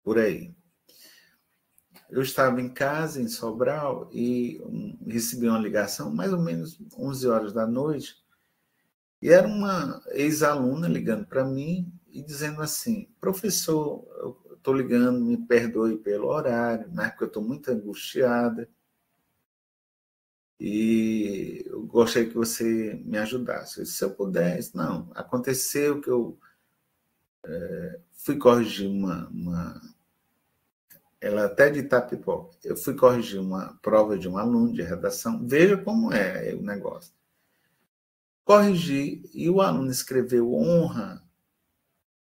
por aí. Eu estava em casa, em Sobral, e recebi uma ligação, mais ou menos 11 horas da noite, e era uma ex-aluna ligando para mim e dizendo assim: professor, eu estou ligando, me perdoe pelo horário, mas porque eu estou muito angustiada e eu gostaria que você me ajudasse. Se eu pudesse, não. Aconteceu que eu fui corrigir ela até de Itapipoca. Eu fui corrigir uma prova de um aluno de redação. Veja como é o negócio. Corrigi e o aluno escreveu honra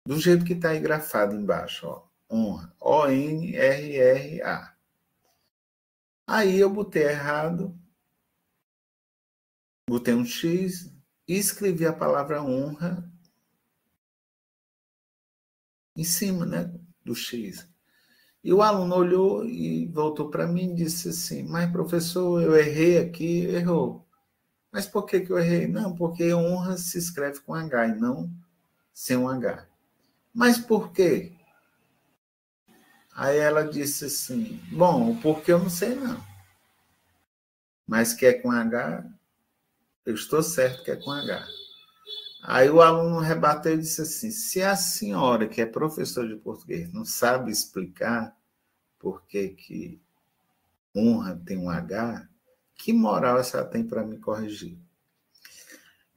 do jeito que está aí grafado embaixo, ó. Honra. O-N-R-R-A. Aí eu botei errado, botei um X e escrevi a palavra honra em cima, né, do X. E o aluno olhou e voltou para mim e disse assim: mas professor, eu errei aqui. Errou. Mas por que eu errei? Não, porque honra se escreve com H e não sem um H. Mas por quê? Aí ela disse assim: bom, o porquê eu não sei não. Mas que é com H, eu estou certo que é com H. Aí o aluno rebateu e disse assim: se a senhora, que é professora de português, não sabe explicar por que honra tem um H, que moral essa tem para me corrigir?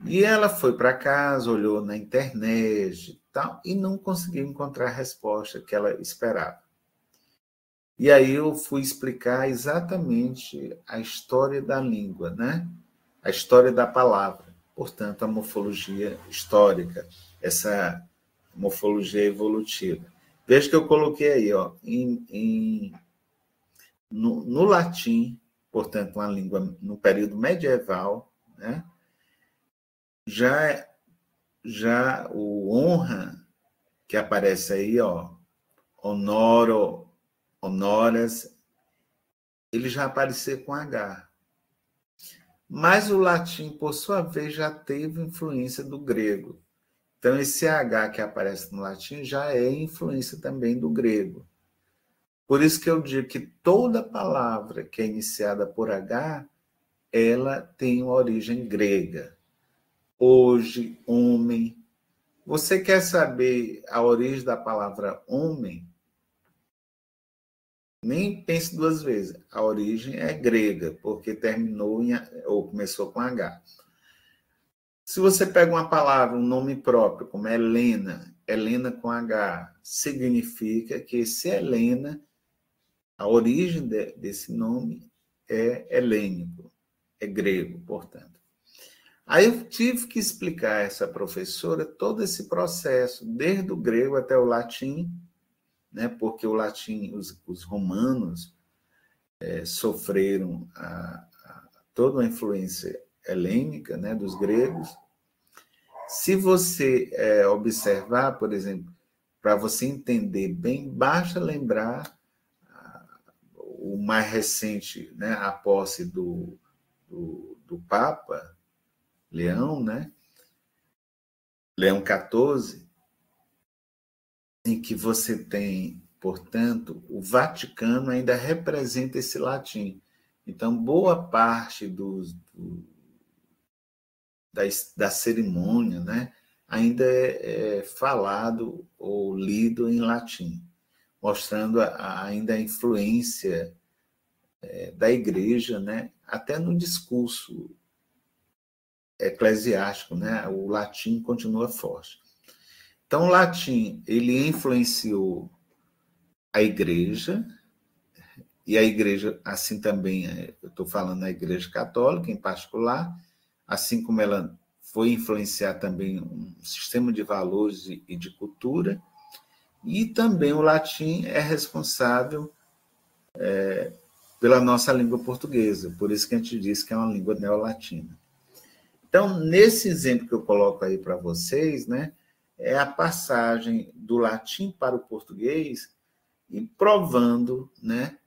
E ela foi para casa, olhou na internet e tal, e não conseguiu encontrar a resposta que ela esperava. E aí eu fui explicar exatamente a história da língua, né? A história da palavra, portanto, a morfologia histórica, essa morfologia evolutiva. Veja que eu coloquei aí, ó, no latim, portanto, uma língua no período medieval, né? Já o honra, que aparece aí, ó, honoro, honoras, ele já apareceu com H. Mas o latim, por sua vez, já teve influência do grego. Então, esse H que aparece no latim já é influência também do grego. Por isso que eu digo que toda palavra que é iniciada por H, ela tem uma origem grega. Hoje, homem. Você quer saber a origem da palavra homem? Nem pense duas vezes. A origem é grega, porque terminou ou começou com H. Se você pega uma palavra, um nome próprio, como Helena, Helena com H, significa que esse Helena, a origem desse nome é helênico, é grego, portanto. Aí eu tive que explicar a essa professora todo esse processo, desde o grego até o latim, né? Porque o latim, os romanos sofreram toda a influência helênica, né, dos gregos. Se você observar, por exemplo, para você entender bem, basta lembrar o mais recente, né, a posse do Papa Leão, né, Leão XIV, em que você tem, portanto, o Vaticano ainda representa esse latim. Então, boa parte da cerimônia, né, ainda é falado ou lido em latim, mostrando ainda a influência da igreja, né, até no discurso eclesiástico, né, o latim continua forte. Então, o latim, ele influenciou a igreja, e a igreja, assim também, eu estou falando da igreja católica em particular, assim como ela foi influenciar também um sistema de valores e de cultura, e também o latim é responsável pela nossa língua portuguesa, por isso que a gente diz que é uma língua neolatina. Então, nesse exemplo que eu coloco aí para vocês, né, é a passagem do latim para o português e provando, né,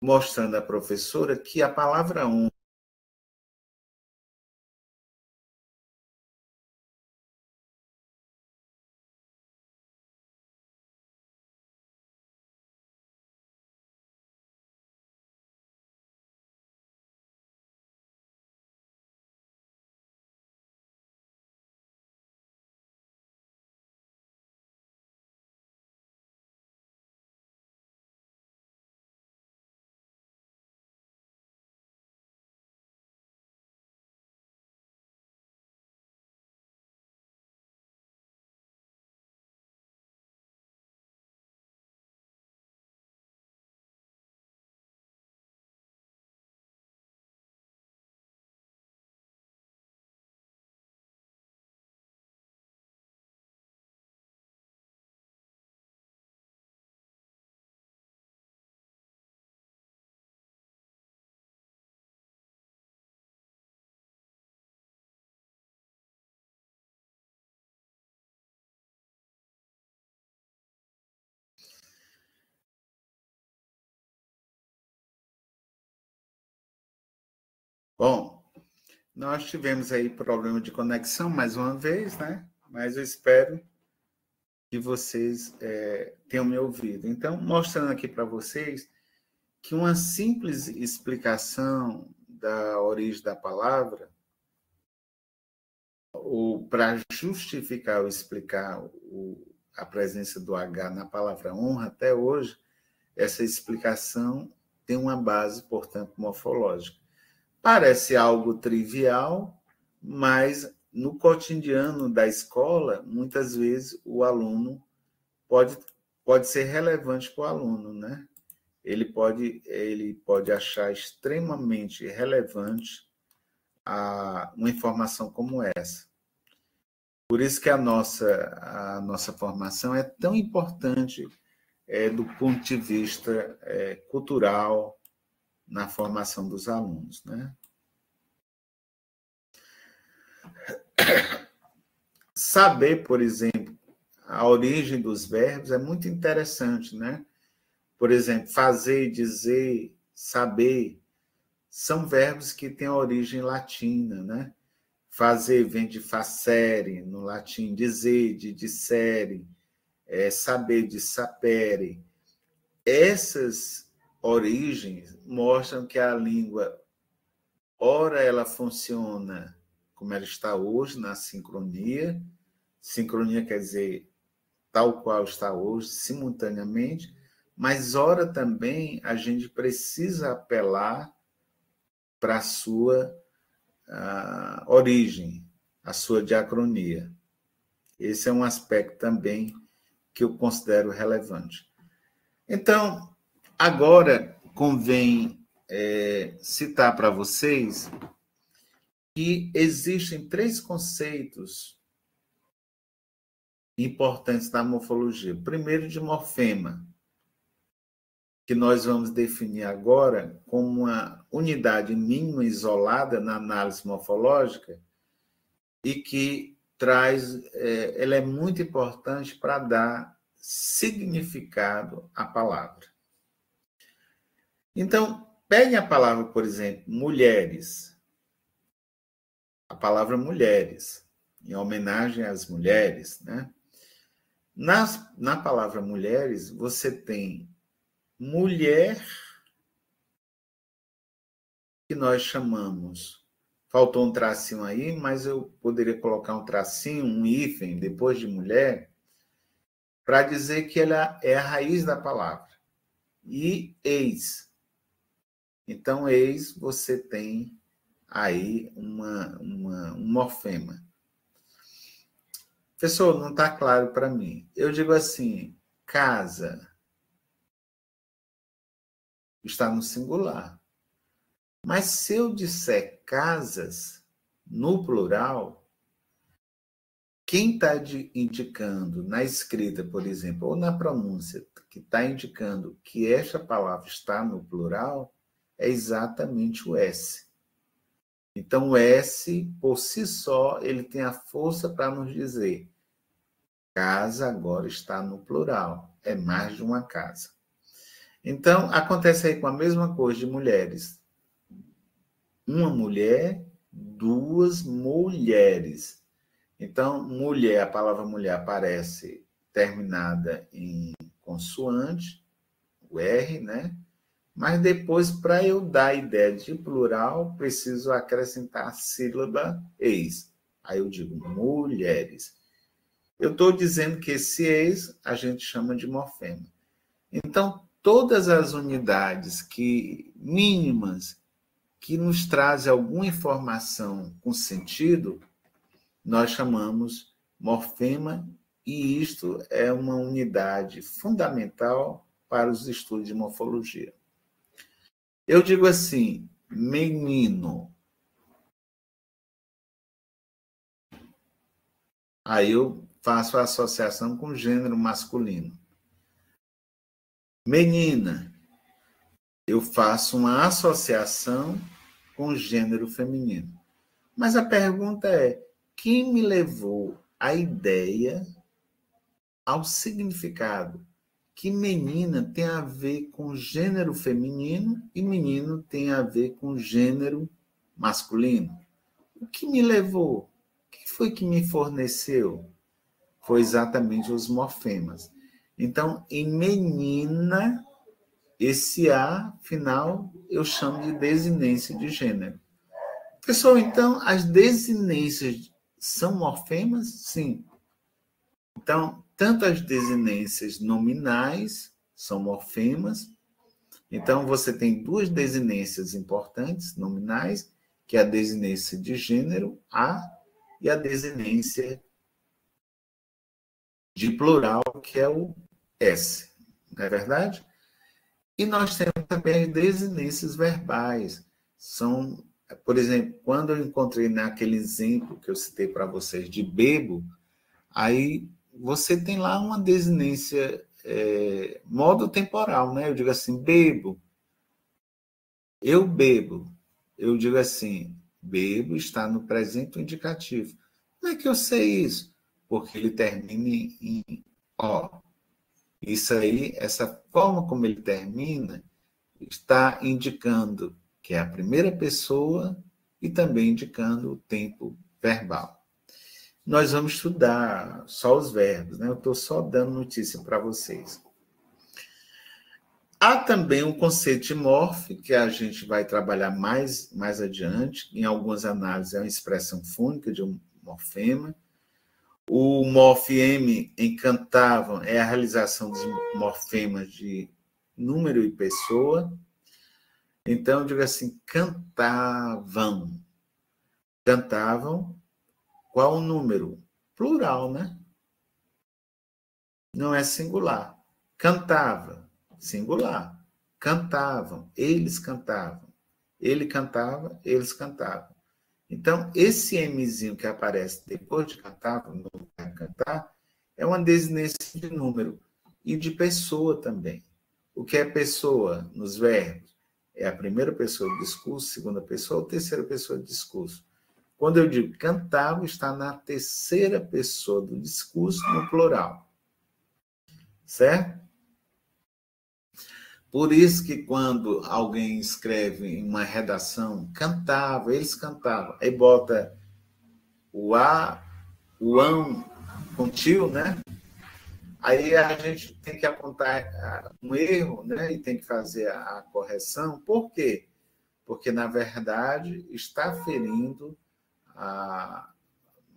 mostrando à professora que a palavra Bom, nós tivemos aí problema de conexão mais uma vez, né? Mas eu espero que vocês tenham me ouvido. Então, mostrando aqui para vocês que uma simples explicação da origem da palavra, ou para justificar ou explicar a presença do H na palavra honra, até hoje, essa explicação tem uma base, portanto, morfológica. Parece algo trivial, mas no cotidiano da escola, muitas vezes o aluno pode ser relevante para o aluno, né? Ele pode achar extremamente relevante uma informação como essa. Por isso que a nossa formação é tão importante do ponto de vista cultural na formação dos alunos, né? Saber, por exemplo, a origem dos verbos é muito interessante, né? Por exemplo, fazer, dizer, saber, são verbos que têm origem latina, né? Fazer vem de facere, no latim, dizer, de dissere, saber, de sapere. Essas origens mostram que a língua, ora ela funciona como ela está hoje, na sincronia. Sincronia quer dizer tal qual está hoje, simultaneamente, mas ora também a gente precisa apelar para a sua origem, a sua diacronia. Esse é um aspecto também que eu considero relevante. Então, agora convém citar para vocês que existem 3 conceitos importantes da morfologia. Primeiro, de morfema, que nós vamos definir agora como uma unidade mínima isolada na análise morfológica e que ela é muito importante para dar significado à palavra. Então, pegue a palavra, por exemplo, mulheres. A palavra mulheres, em homenagem às mulheres, né? Na palavra mulheres, você tem mulher, que nós chamamos, faltou um tracinho aí, mas eu poderia colocar um tracinho, um hífen, depois de mulher, para dizer que ela é a raiz da palavra. E ex. Então, ex, você tem aí um morfema. Professor, não está claro para mim. Eu digo assim, casa está no singular. Mas se eu disser casas no plural, quem está indicando na escrita, por exemplo, ou na pronúncia, que está indicando que esta palavra está no plural, é exatamente o S. Então, o S, por si só, ele tem a força para nos dizer casa agora está no plural, é mais de uma casa. Então, acontece aí com a mesma coisa de mulheres. Uma mulher, 2 mulheres. Então, mulher, a palavra mulher aparece terminada em consoante, o R, né? Mas depois, para eu dar a ideia de plural, preciso acrescentar a sílaba eis. Aí eu digo mulheres. Eu estou dizendo que esse eis a gente chama de morfema. Então, todas as unidades mínimas que nos trazem alguma informação com sentido, nós chamamos morfema, e isto é uma unidade fundamental para os estudos de morfologia. Eu digo assim, menino. Aí eu faço a associação com o gênero masculino. Menina. Eu faço uma associação com o gênero feminino. Mas a pergunta é, quem me levou à ideia, ao significado, que menina tem a ver com gênero feminino e menino tem a ver com gênero masculino? O que me levou? O que foi que me forneceu? Foi exatamente os morfemas. Então, em menina, esse A final eu chamo de desinência de gênero. Pessoal, então, as desinências são morfemas? Sim. Então, tanto as desinências nominais são morfemas. Então, você tem duas desinências importantes, nominais, que é a desinência de gênero, A, e a desinência de plural, que é o S. Não é verdade? E nós temos também as desinências verbais. São, por exemplo, quando eu encontrei naquele exemplo que eu citei para vocês de bebo, aí você tem lá uma desinência modo temporal, né? Eu digo assim, bebo. Eu bebo. Eu digo assim, bebo está no presente indicativo. Como é que eu sei isso? Porque ele termina em ó. Isso aí, essa forma como ele termina, está indicando que é a primeira pessoa e também indicando o tempo verbal. Nós vamos estudar só os verbos, né? Eu estou só dando notícia para vocês. Há também um conceito de morfe, que a gente vai trabalhar mais adiante. Em algumas análises, é uma expressão fônica de um morfema. O morfema em cantavam é a realização dos morfemas de número e pessoa. Então, eu digo assim, cantavam. Cantavam, qual o número? Plural, né? Não é singular. Cantava, singular. Cantavam, eles cantavam. Ele cantava, eles cantavam. Então, esse Mzinho que aparece depois de cantar, no lugar de cantar, é uma desinência de número e de pessoa também. O que é pessoa nos verbos? É a primeira pessoa do discurso, segunda pessoa ou terceira pessoa do discurso. Quando eu digo cantava, está na terceira pessoa do discurso, no plural. Certo? Por isso que quando alguém escreve em uma redação, cantava, eles cantavam, aí bota o A, o ão com tio, né? Aí a gente tem que apontar um erro, né? E tem que fazer a correção. Por quê? Porque, na verdade, está ferindo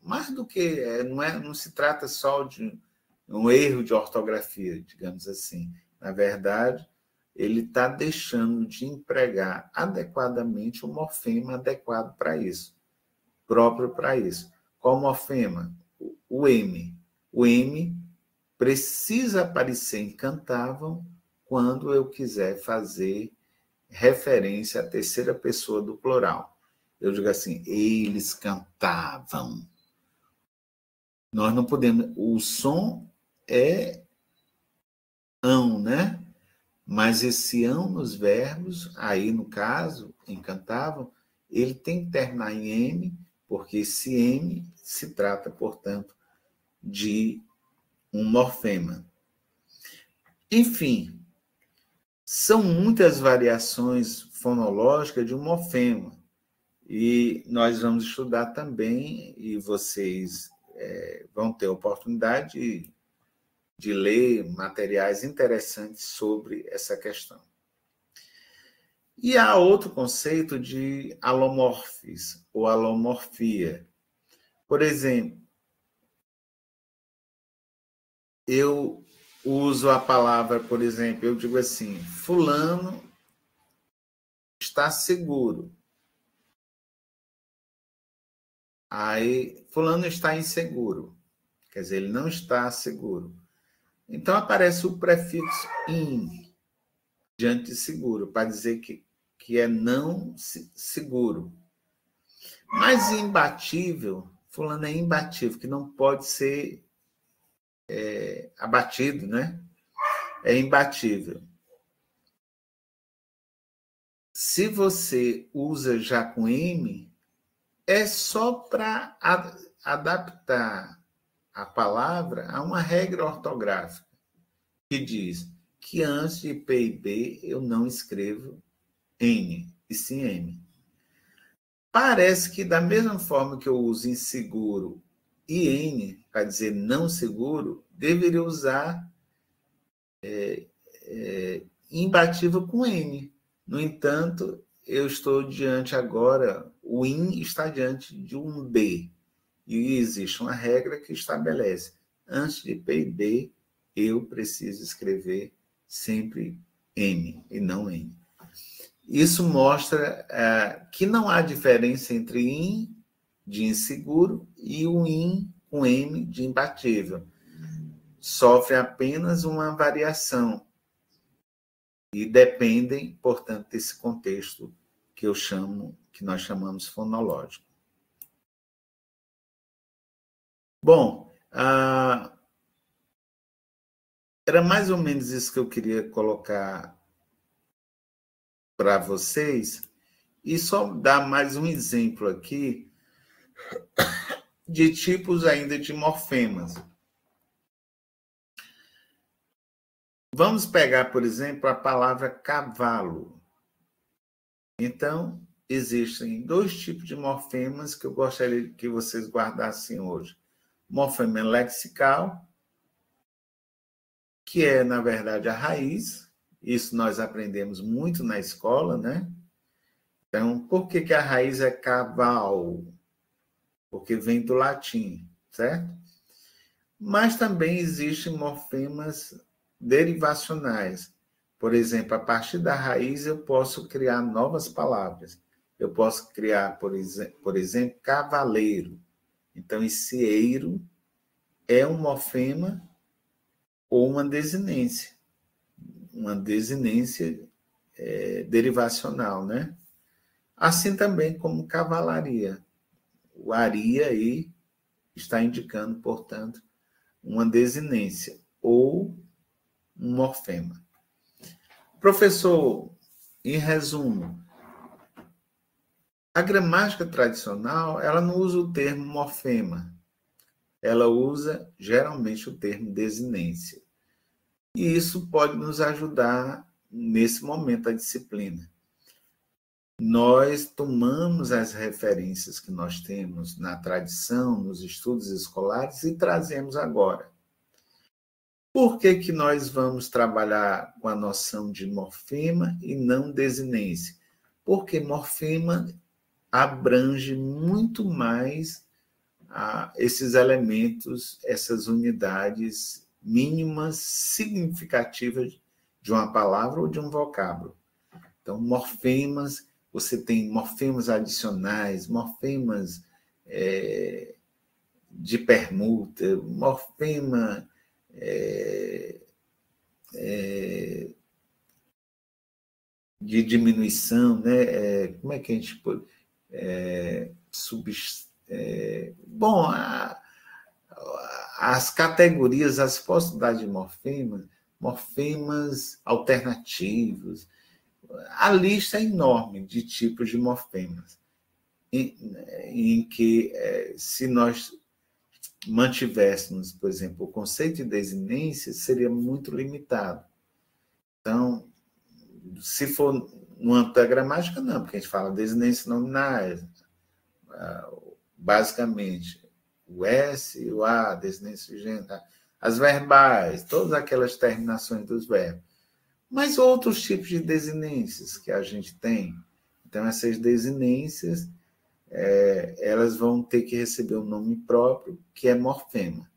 mais do que... Não se trata só de um erro de ortografia, digamos assim. Na verdade, ele está deixando de empregar adequadamente o morfema adequado para isso, próprio para isso. Qual morfema? O M. O M precisa aparecer em cantavam quando eu quiser fazer referência à terceira pessoa do plural. Eu digo assim, eles cantavam. Nós não podemos... O som é ão, né? Mas esse ão nos verbos, aí no caso, em cantavam, ele tem que terminar em M, porque esse M se trata, portanto, de um morfema. Enfim, são muitas variações fonológicas de um morfema. E nós vamos estudar também, e vocês vão ter a oportunidade de ler materiais interessantes sobre essa questão. E há outro conceito de alomorfes, ou alomorfia. Por exemplo, eu uso a palavra, por exemplo, eu digo assim, fulano está seguro. Aí, fulano está inseguro. Quer dizer, ele não está seguro. Então, aparece o prefixo in, diante de seguro, para dizer que é não seguro. Mas imbatível, fulano é imbatível, que não pode ser abatido, né? É imbatível. Se você usa já com M, é só para adaptar a palavra a uma regra ortográfica, que diz que antes de P e B eu não escrevo N, e sim M. Parece que, da mesma forma que eu uso inseguro e N, para dizer não seguro, deveria usar imbatível com N. No entanto, eu estou diante agora, o IN está diante de um B. E existe uma regra que estabelece, antes de P e B, eu preciso escrever sempre M e não N. Isso mostra que não há diferença entre IN de inseguro e o IN com M de imbatível. Sofre apenas uma variação e dependem, portanto, desse contexto que nós chamamos fonológico. Bom, era mais ou menos isso que eu queria colocar para vocês, e só dar mais um exemplo aqui de tipos ainda de morfemas. Vamos pegar, por exemplo, a palavra cavalo. Então, existem 2 tipos de morfemas que eu gostaria que vocês guardassem hoje. Morfema lexical, que é, na verdade, a raiz. Isso nós aprendemos muito na escola, né? Então, por que a raiz é caval? Porque vem do latim, certo? Mas também existem morfemas derivacionais. Por exemplo, a partir da raiz eu posso criar novas palavras. Eu posso criar, por exemplo, cavaleiro. Então, esse eiro é um morfema ou uma desinência. Uma desinência derivacional, né? Assim também como cavalaria. O aria aí está indicando, portanto, uma desinência ou um morfema. Professor, em resumo, a gramática tradicional, ela não usa o termo morfema, ela usa geralmente o termo desinência. E isso pode nos ajudar nesse momento da disciplina. Nós tomamos as referências que nós temos na tradição, nos estudos escolares e trazemos agora. Por que nós vamos trabalhar com a noção de morfema e não desinência? Porque morfema abrange muito mais esses elementos, essas unidades mínimas significativas de uma palavra ou de um vocábulo. Então, morfemas, você tem morfemas adicionais, morfemas de permuta, morfema de diminuição, né? Como é que a gente pode... Bom, as categorias, as possibilidades de morfemas alternativos, a lista é enorme de tipos de morfemas, em que, se nós mantivéssemos, por exemplo, o conceito de desinência, seria muito limitado. Então, se for no âmbito da gramática, não, porque a gente fala desinência nominais, basicamente, o S, o A, desinência de gênero, as verbais, todas aquelas terminações dos verbos. Mas outros tipos de desinências que a gente tem. Então, essas desinências, elas vão ter que receber um nome próprio, que é morfema,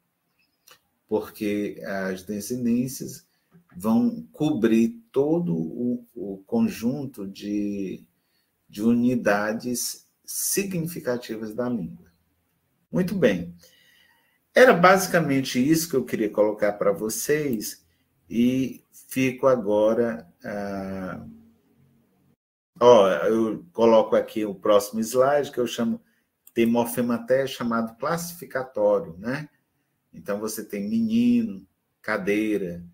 porque as desinências vão cobrir todo o conjunto de unidades significativas da língua. Muito bem. Era basicamente isso que eu queria colocar para vocês e fico agora... eu coloco aqui o próximo slide, que eu chamo... Tem morfema até chamado classificatório, né? Então, você tem menino, cadeira...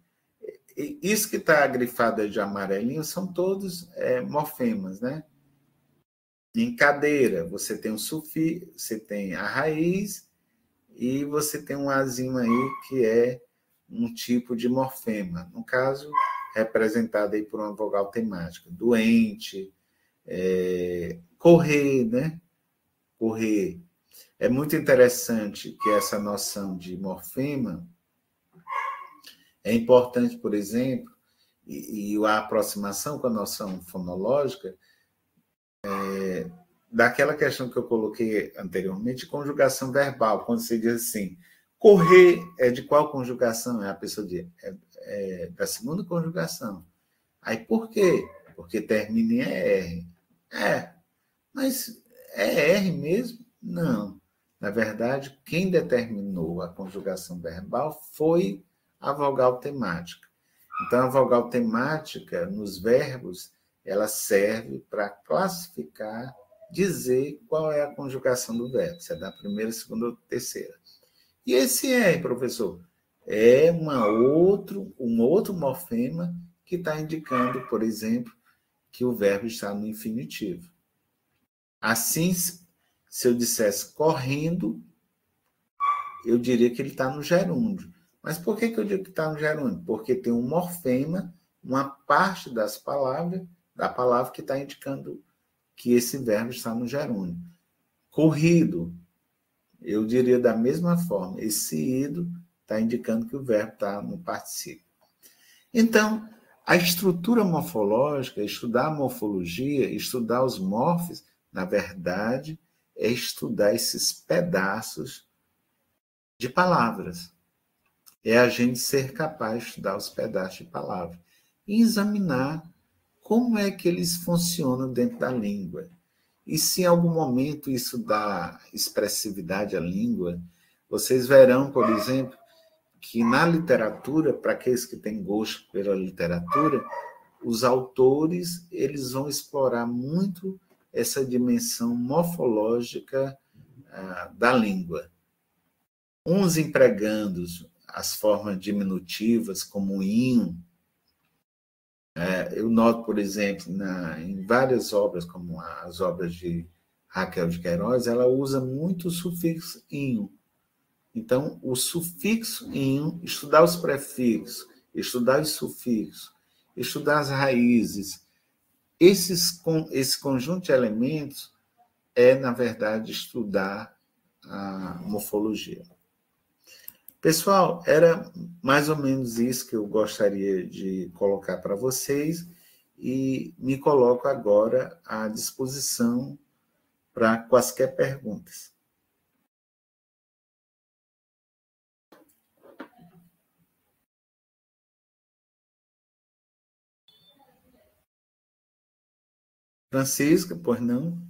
Isso que está grifado de amarelinho são todos morfemas, né? Em cadeira, você tem o sufixo, você tem a raiz e você tem um azinho aí que é um tipo de morfema. No caso, representado aí por uma vogal temática. Doente, correr, né? correr. É muito interessante que essa noção de morfema é importante, por exemplo, e a aproximação com a noção fonológica daquela questão que eu coloquei anteriormente, conjugação verbal, quando você diz assim, correr é de qual conjugação? É a pessoa diz, da segunda conjugação. Aí por quê? Porque termina em ER. Mas é R mesmo? Não. Na verdade, quem determinou a conjugação verbal foi a vogal temática. Então, a vogal temática, nos verbos, ela serve para classificar, dizer qual é a conjugação do verbo, se é da primeira, segunda ou terceira. E esse R, professor, é um outro morfema que está indicando, por exemplo, que o verbo está no infinitivo. Assim, se eu dissesse correndo, eu diria que ele está no gerúndio. Mas por que eu digo que está no gerúndio? Porque tem um morfema, uma parte da palavra que está indicando que esse verbo está no gerúndio. Corrido, eu diria da mesma forma. Esse ido está indicando que o verbo está no particípio. Então, a estrutura morfológica, estudar a morfologia, estudar os morfes, na verdade, é estudar esses pedaços de palavras. É a gente ser capaz de estudar os pedaços de palavra e examinar como é que eles funcionam dentro da língua. E se em algum momento isso dá expressividade à língua, vocês verão, por exemplo, que na literatura, para aqueles que têm gosto pela literatura, os autores eles vão explorar muito essa dimensão morfológica da língua. Uns empregando as formas diminutivas, como inho. Eu noto, por exemplo, em várias obras, como as obras de Raquel de Queiroz, ela usa muito o sufixo inho. Então, o sufixo inho, estudar os prefixos, estudar os sufixos, estudar as raízes, esse conjunto de elementos na verdade, estudar a morfologia. Pessoal, era mais ou menos isso que eu gostaria de colocar para vocês e me coloco agora à disposição para quaisquer perguntas. Francisca, pois não?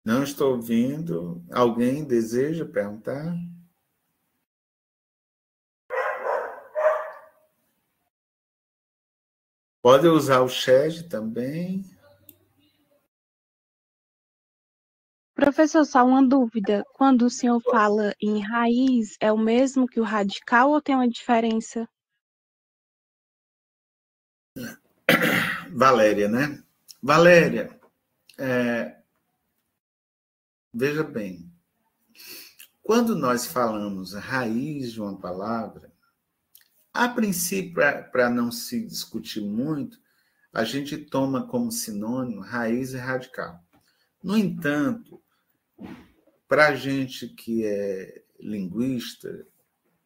Não estou ouvindo. Alguém deseja perguntar? Pode usar o chat também. Professor, só uma dúvida. Quando o senhor fala em raiz, é o mesmo que o radical ou tem uma diferença? Valéria, né? Valéria, veja bem, quando nós falamos raiz de uma palavra, a princípio, para não se discutir muito, a gente toma como sinônimo raiz e radical. No entanto, para a gente que é linguista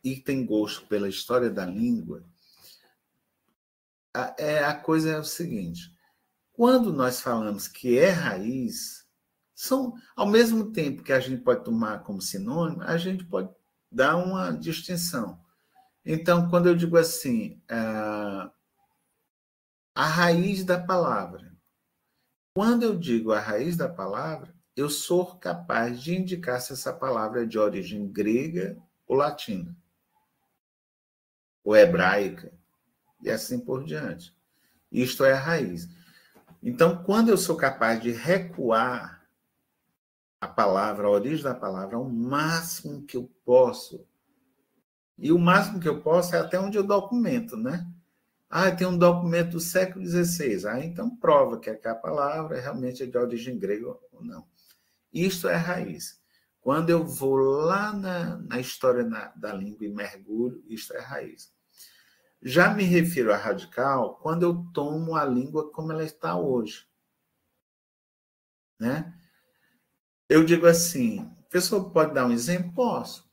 e tem gosto pela história da língua, a coisa é o seguinte: quando nós falamos que é raiz, ao mesmo tempo que a gente pode tomar como sinônimo, a gente pode dar uma distinção. Então, quando eu digo assim, a raiz da palavra, quando eu digo a raiz da palavra, eu sou capaz de indicar se essa palavra é de origem grega ou latina, ou hebraica, e assim por diante. Isto é a raiz. Então, quando eu sou capaz de recuar a palavra, a origem da palavra, ao máximo que eu posso, e o máximo que eu posso é até onde eu documento, né? Tem um documento do século XVI. Então prova que aquela palavra realmente é de origem grega ou não. Isso é raiz. Quando eu vou lá na história da língua e mergulho, isso é raiz. Já me refiro a radical quando eu tomo a língua como ela está hoje. Né? Eu digo assim, a pessoa pode dar um exemplo? Posso.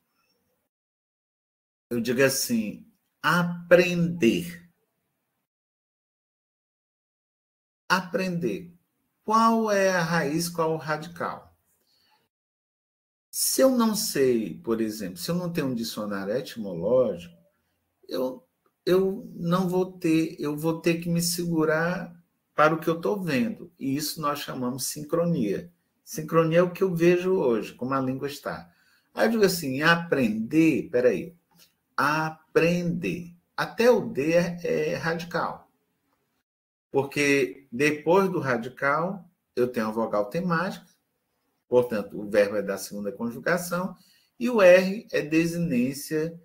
Eu digo assim, aprender. Aprender. Qual é a raiz, qual é o radical? Se eu não sei, por exemplo, se eu não tenho um dicionário etimológico, eu não vou ter, eu vou ter que me segurar para o que eu estou vendo. E isso nós chamamos sincronia. Sincronia é o que eu vejo hoje, como a língua está. Aí eu digo assim, aprender, peraí, aprender. Até o D é radical. Porque depois do radical, eu tenho a vogal temática, portanto, o verbo é da segunda conjugação, e o R é desinência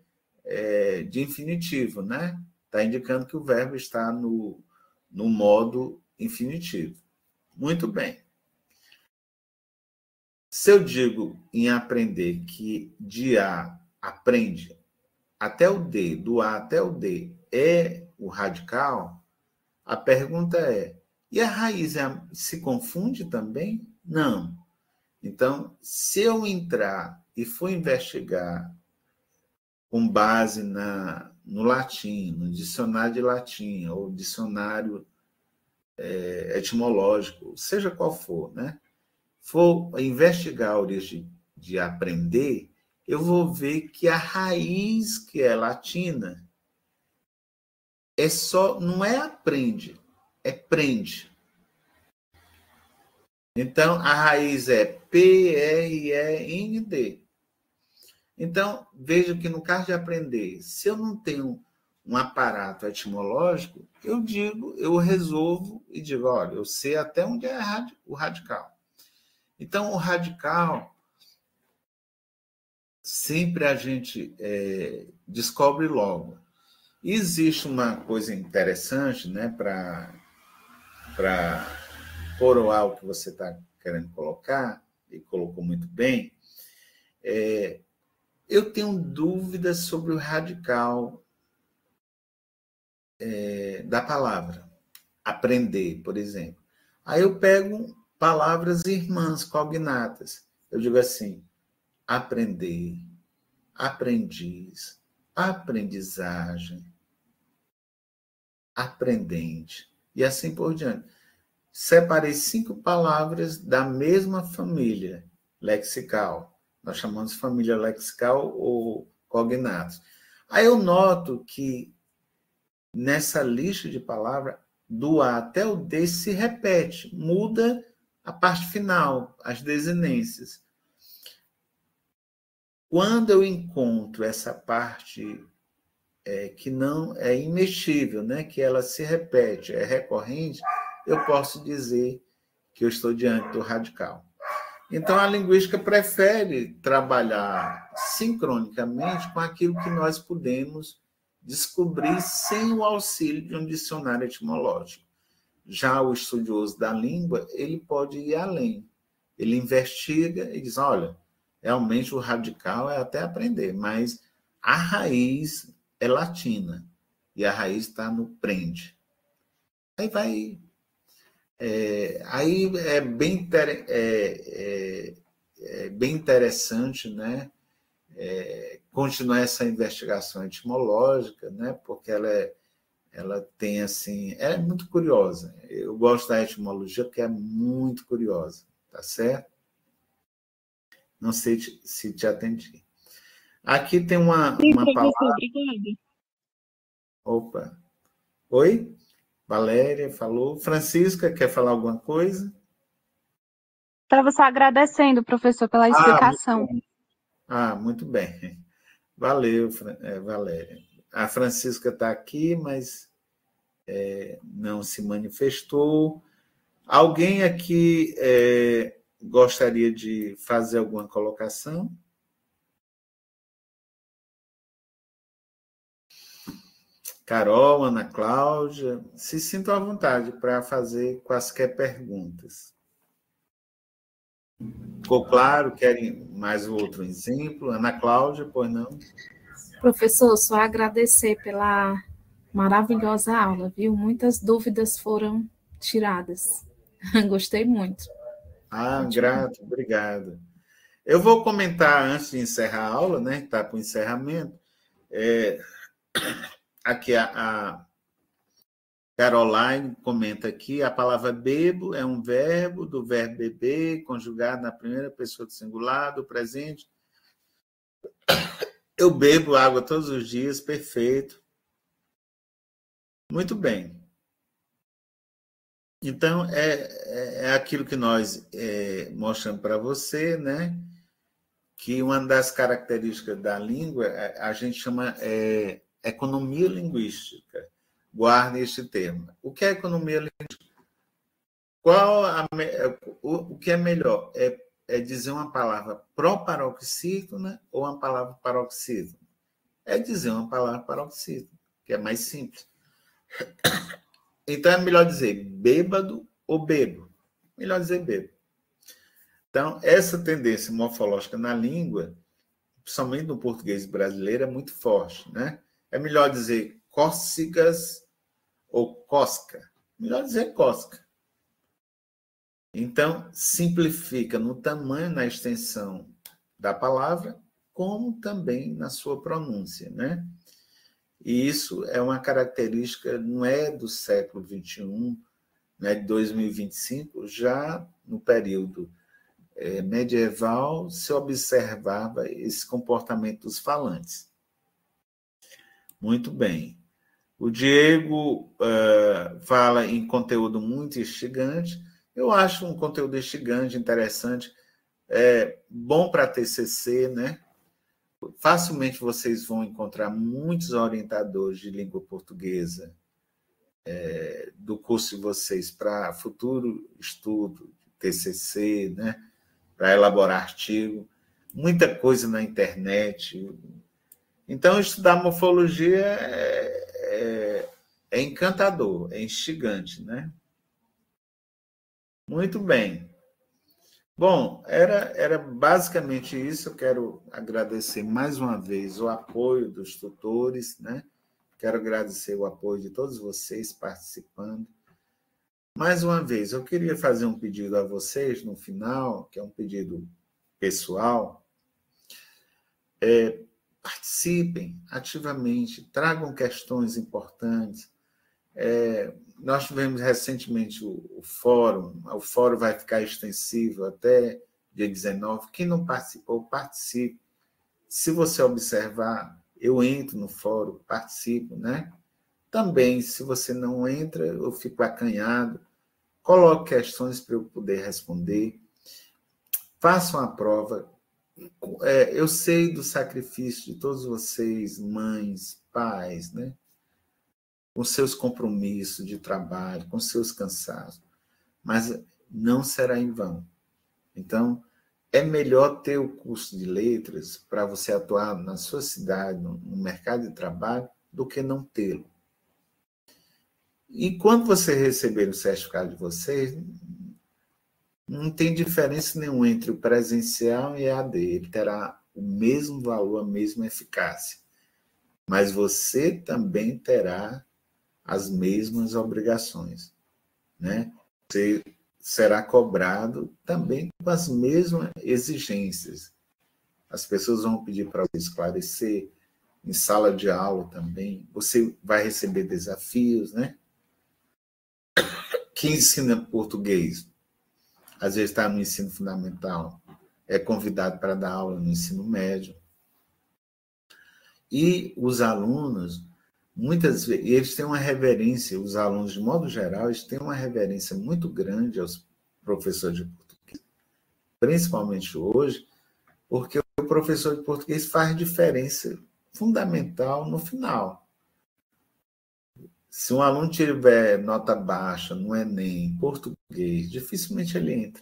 de infinitivo, né? Está indicando que o verbo está no modo infinitivo. Muito bem. Se eu digo em aprender que de A aprende até o D, do A até o D é o radical, a pergunta é, e a raiz se confunde também? Não. Então, se eu entrar e for investigar com base no latim, no dicionário de latim, ou dicionário etimológico, seja qual for, né? For investigar a origem de aprender, eu vou ver que a raiz, que é latina, não é aprende, é prende. Então, a raiz é P-R-E-N-D. Então, veja que no caso de aprender, se eu não tenho um aparato etimológico, eu resolvo e digo, olha, eu sei até onde é o radical. Então, o radical, sempre a gente descobre logo. E existe uma coisa interessante, né, para coroar o que você está querendo colocar, e colocou muito bem, eu tenho dúvidas sobre o radical da palavra. Aprender, por exemplo. Aí eu pego palavras irmãs, cognatas. Eu digo assim, aprender, aprendiz, aprendizagem, aprendente, e assim por diante. Separei 5 palavras da mesma família lexical. Nós chamamos de família lexical ou cognatos. Aí eu noto que nessa lista de palavras, do A até o D se repete, muda a parte final, as desinências. Quando eu encontro essa parte que não é imexível, né? Que ela se repete, é recorrente, eu posso dizer que eu estou diante do radical. Então, a linguística prefere trabalhar sincronicamente com aquilo que nós podemos descobrir sem o auxílio de um dicionário etimológico. Já o estudioso da língua, ele pode ir além. Ele investiga e diz, olha, realmente o radical é até aprender, mas a raiz é latina, e a raiz está no prende. Aí vai... aí é bem interessante, né? Continuar essa investigação etimológica, né? Porque ela tem assim, é muito curiosa. Eu gosto da etimologia porque é muito curiosa, tá certo? Não sei se te atendi. Aqui tem uma palavra. Obrigada. Opa. Oi? Valéria falou. Francisca, quer falar alguma coisa? Estava só agradecendo, professor, pela explicação. Muito bem. Valeu, Valéria. A Francisca está aqui, mas não se manifestou. Alguém aqui gostaria de fazer alguma colocação? Carol, Ana Cláudia, se sintam à vontade para fazer quaisquer perguntas. Ficou claro? Querem mais outro exemplo? Ana Cláudia, pois não? Professor, só agradecer Maravilhosa a aula, viu? Muitas dúvidas foram tiradas. Gostei muito. Grato, obrigado. Eu vou comentar antes de encerrar a aula, né? Está para o encerramento. Aqui a Caroline comenta aqui: a palavra bebo é um verbo do verbo beber, conjugado na primeira pessoa do singular, do presente. Eu bebo água todos os dias, perfeito. Muito bem. Então, é aquilo que nós mostramos para você, né? Que uma das características da língua, a gente chama economia linguística. Guarde este termo. O que é economia linguística? O que é melhor? É dizer uma palavra proparoxítona ou uma palavra paroxítona? É dizer uma palavra paroxítona, que é mais simples. Então, é melhor dizer bêbado ou bebo. Melhor dizer bebo. Então, essa tendência morfológica na língua, principalmente no português brasileiro, é muito forte, né? É melhor dizer cócegas ou cosca. Melhor dizer cosca. Então, simplifica no tamanho, na extensão da palavra, como também na sua pronúncia, né? E isso é uma característica, não é do século XXI, né, de 2025, já no período medieval se observava esse comportamento dos falantes. Muito bem. O Diego fala em conteúdo muito instigante. Eu acho um conteúdo instigante, interessante, bom para TCC, né? Facilmente vocês vão encontrar muitos orientadores de língua portuguesa do curso de vocês para futuro estudo, TCC, né? Para elaborar artigo, muita coisa na internet. Então, estudar morfologia é encantador, é instigante, né? Muito bem. Bom, era basicamente isso. Eu quero agradecer mais uma vez o apoio dos tutores, né? Quero agradecer o apoio de todos vocês participando. Mais uma vez, eu queria fazer um pedido a vocês no final, que é um pedido pessoal. Participem ativamente, tragam questões importantes. Nós tivemos recentemente o fórum vai ficar extensivo até dia 19. Quem não participou, participe. Se você observar, eu entro no fórum, participo, né? Também, se você não entra, eu fico acanhado. Coloque questões para eu poder responder. Façam a prova. Eu sei do sacrifício de todos vocês, mães, pais, né? Com seus compromissos de trabalho, com seus cansaços. Mas não será em vão. Então, é melhor ter o curso de letras para você atuar na sua cidade, no mercado de trabalho, do que não tê-lo. E quando você receber o certificado de vocês, não tem diferença nenhuma entre o presencial e EAD. Ele terá o mesmo valor, a mesma eficácia. Mas você também terá as mesmas obrigações, né? Você será cobrado também com as mesmas exigências. As pessoas vão pedir para você esclarecer, em sala de aula também. Você vai receber desafios, né? Quem ensina português, às vezes está no ensino fundamental, é convidado para dar aula no ensino médio. E os alunos, muitas vezes, eles têm uma reverência, os alunos, de modo geral, eles têm uma reverência muito grande aos professores de português, principalmente hoje, porque o professor de português faz diferença fundamental no final. Se um aluno tiver nota baixa no Enem, em português, dificilmente ele entra.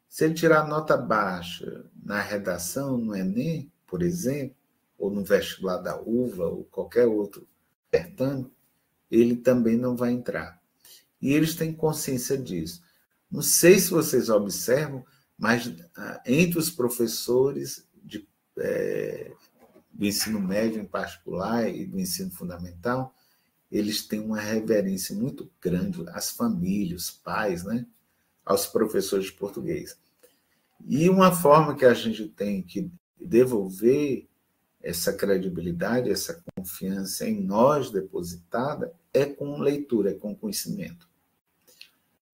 Se ele tirar nota baixa na redação, no Enem, por exemplo, ou no vestibular da UVA, ou qualquer outro certame, ele também não vai entrar. E eles têm consciência disso. Não sei se vocês observam, mas entre os professores do ensino médio em particular e do ensino fundamental, eles têm uma reverência muito grande às famílias, os pais, né? Aos professores de português. E uma forma que a gente tem que devolver essa credibilidade, essa confiança em nós depositada, é com leitura, é com conhecimento.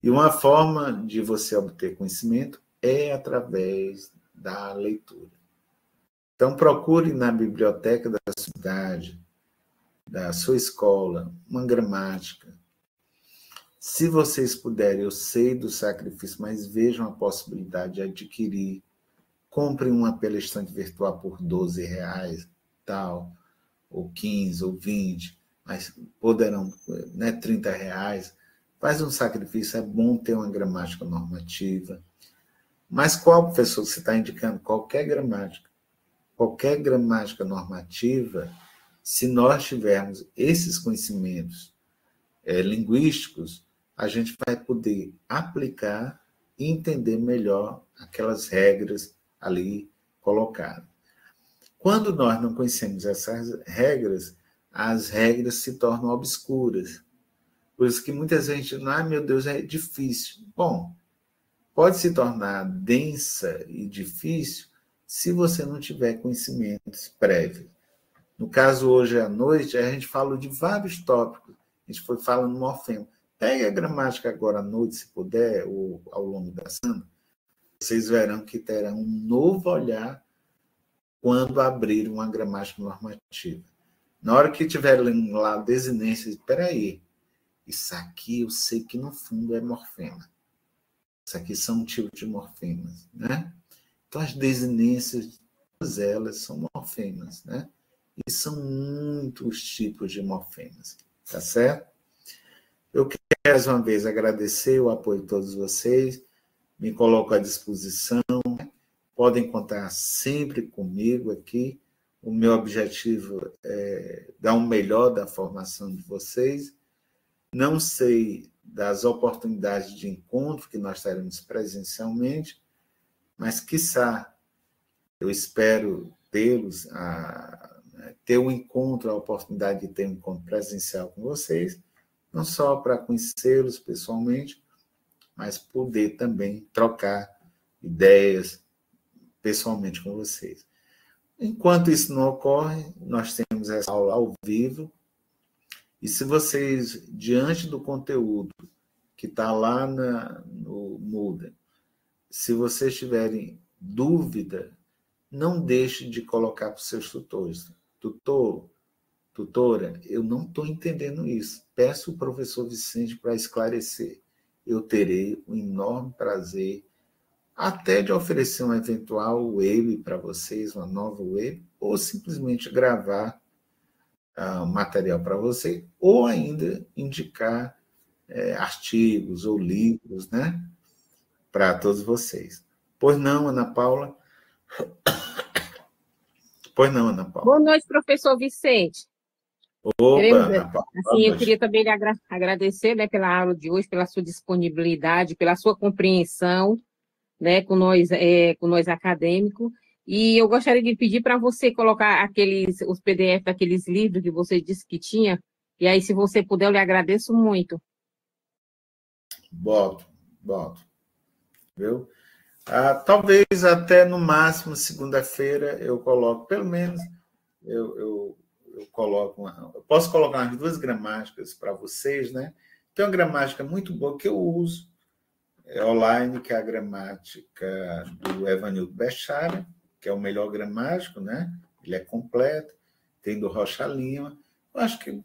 E uma forma de você obter conhecimento é através da leitura. Então, procure na biblioteca da cidade, da sua escola, uma gramática. Se vocês puderem, eu sei do sacrifício, mas vejam a possibilidade de adquirir. Compre uma pela estante virtual por R$12, tal, ou 15, ou 20, mas poderão, né, R$30. Faz um sacrifício, é bom ter uma gramática normativa. Mas qual, professor, você está indicando? Qualquer gramática normativa, se nós tivermos esses conhecimentos linguísticos, a gente vai poder aplicar e entender melhor aquelas regras ali colocadas. Quando nós não conhecemos essas regras, as regras se tornam obscuras. Por isso que muita gente diz, meu Deus, é difícil. Bom, pode se tornar densa e difícil se você não tiver conhecimentos prévios. No caso, hoje à noite, a gente falou de vários tópicos. A gente foi falando morfema. Pegue a gramática agora à noite, se puder, ou ao longo da semana. Vocês verão que terão um novo olhar quando abrir uma gramática normativa. Na hora que tiver lá desinências, espera aí, isso aqui eu sei que no fundo é morfema. Isso aqui são um tipo de morfemas, né? Então as desinências, todas elas são morfemas, né? E são muitos tipos de morfemas, tá certo? Eu quero mais uma vez agradecer o apoio de todos vocês, me coloco à disposição, podem contar sempre comigo aqui. O meu objetivo é dar o melhor da formação de vocês. Não sei das oportunidades de encontro que nós teremos presencialmente, mas, quiçá, eu espero tê-los, ter um encontro, a oportunidade de ter um encontro presencial com vocês, não só para conhecê-los pessoalmente, mas poder também trocar ideias pessoalmente com vocês. Enquanto isso não ocorre, nós temos essa aula ao vivo, e se vocês, diante do conteúdo que está lá no Moodle, se vocês tiverem dúvida, não deixe de colocar para os seus tutores. Tutor, tutora, eu não estou entendendo isso. Peço ao professor Vicente para esclarecer. Eu terei um enorme prazer até de oferecer uma eventual web para vocês, uma nova web, ou simplesmente gravar material para você, ou ainda indicar artigos ou livros, né, para todos vocês. Pois não, Ana Paula? Pois não, Ana Paula? Boa noite, professor Vicente. Opa, Ana Paula. Assim, eu queria também lhe agradecer, né, pela aula de hoje, pela sua disponibilidade, pela sua compreensão, né, com nós acadêmicos. E eu gostaria de pedir para você colocar os PDF daqueles livros que você disse que tinha, e aí, se você puder, eu lhe agradeço muito. Boto. Viu? Talvez até no máximo segunda-feira eu coloco, pelo menos eu coloco eu posso colocar umas 2 gramáticas para vocês, né? Tem uma gramática muito boa que eu uso online, que é a gramática do Evanildo Bechara, que é o melhor gramático, né? Ele é completo, tem do Rocha Lima, eu acho que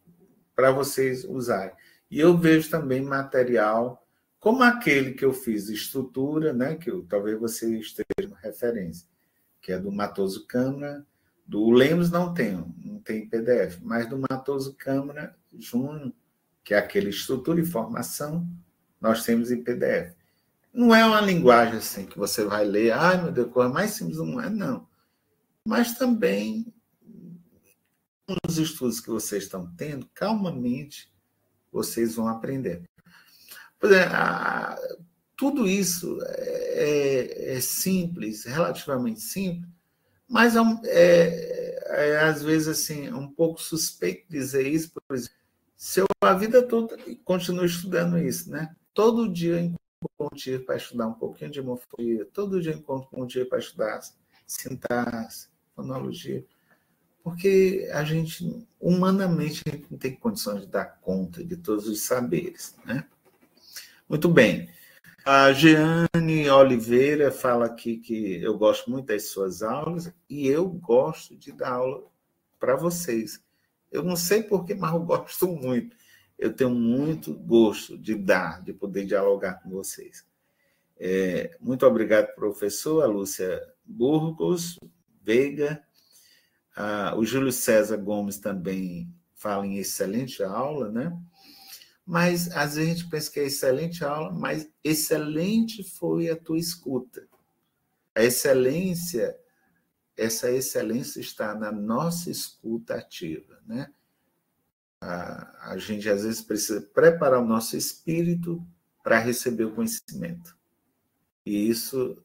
para vocês usarem. E eu vejo também material como aquele que eu fiz de estrutura, né, que talvez você esteja em referência, que é do Matoso Câmara, do Lemos não tem PDF, mas do Matoso Câmara Júnior, que é aquele estrutura e formação, nós temos em PDF. Não é uma linguagem assim que você vai ler, meu Deus, coisa mais simples, não é, não. Mas também, nos estudos que vocês estão tendo, calmamente, vocês vão aprender. Tudo isso é simples, relativamente simples, mas às vezes assim, é um pouco suspeito dizer isso, por exemplo, Se eu a vida toda continuo estudando isso, né? Todo dia eu encontro um dia para estudar um pouquinho de morfologia, todo dia eu encontro um dia para estudar sintaxe, fonologia, porque a gente, humanamente, a gente não tem condições de dar conta de todos os saberes, né? Muito bem. A Jeane Oliveira fala aqui que eu gosto muito das suas aulas e eu gosto de dar aula para vocês. Eu não sei porquê, mas eu gosto muito. Eu tenho muito gosto de dar, de poder dialogar com vocês. Muito obrigado, professor. A Lúcia Burgos Veiga. O Júlio César Gomes também fala em excelente aula, né? Mas às vezes a gente pensa que é excelente aula, mas excelente foi a tua escuta. A excelência, essa excelência está na nossa escuta ativa, né? A gente às vezes precisa preparar o nosso espírito para receber o conhecimento. E isso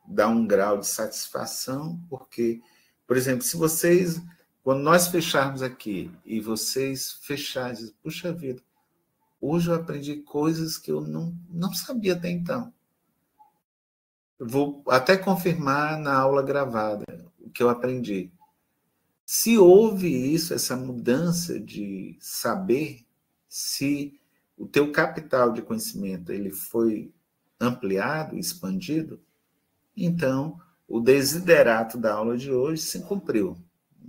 dá um grau de satisfação, porque, por exemplo, se vocês, quando nós fecharmos aqui e vocês fecharem, puxa vida, hoje eu aprendi coisas que eu não sabia até então. Eu vou até confirmar na aula gravada o que eu aprendi. Se houve isso, essa mudança de saber, se o teu capital de conhecimento ele foi ampliado, expandido, então o desiderato da aula de hoje se cumpriu.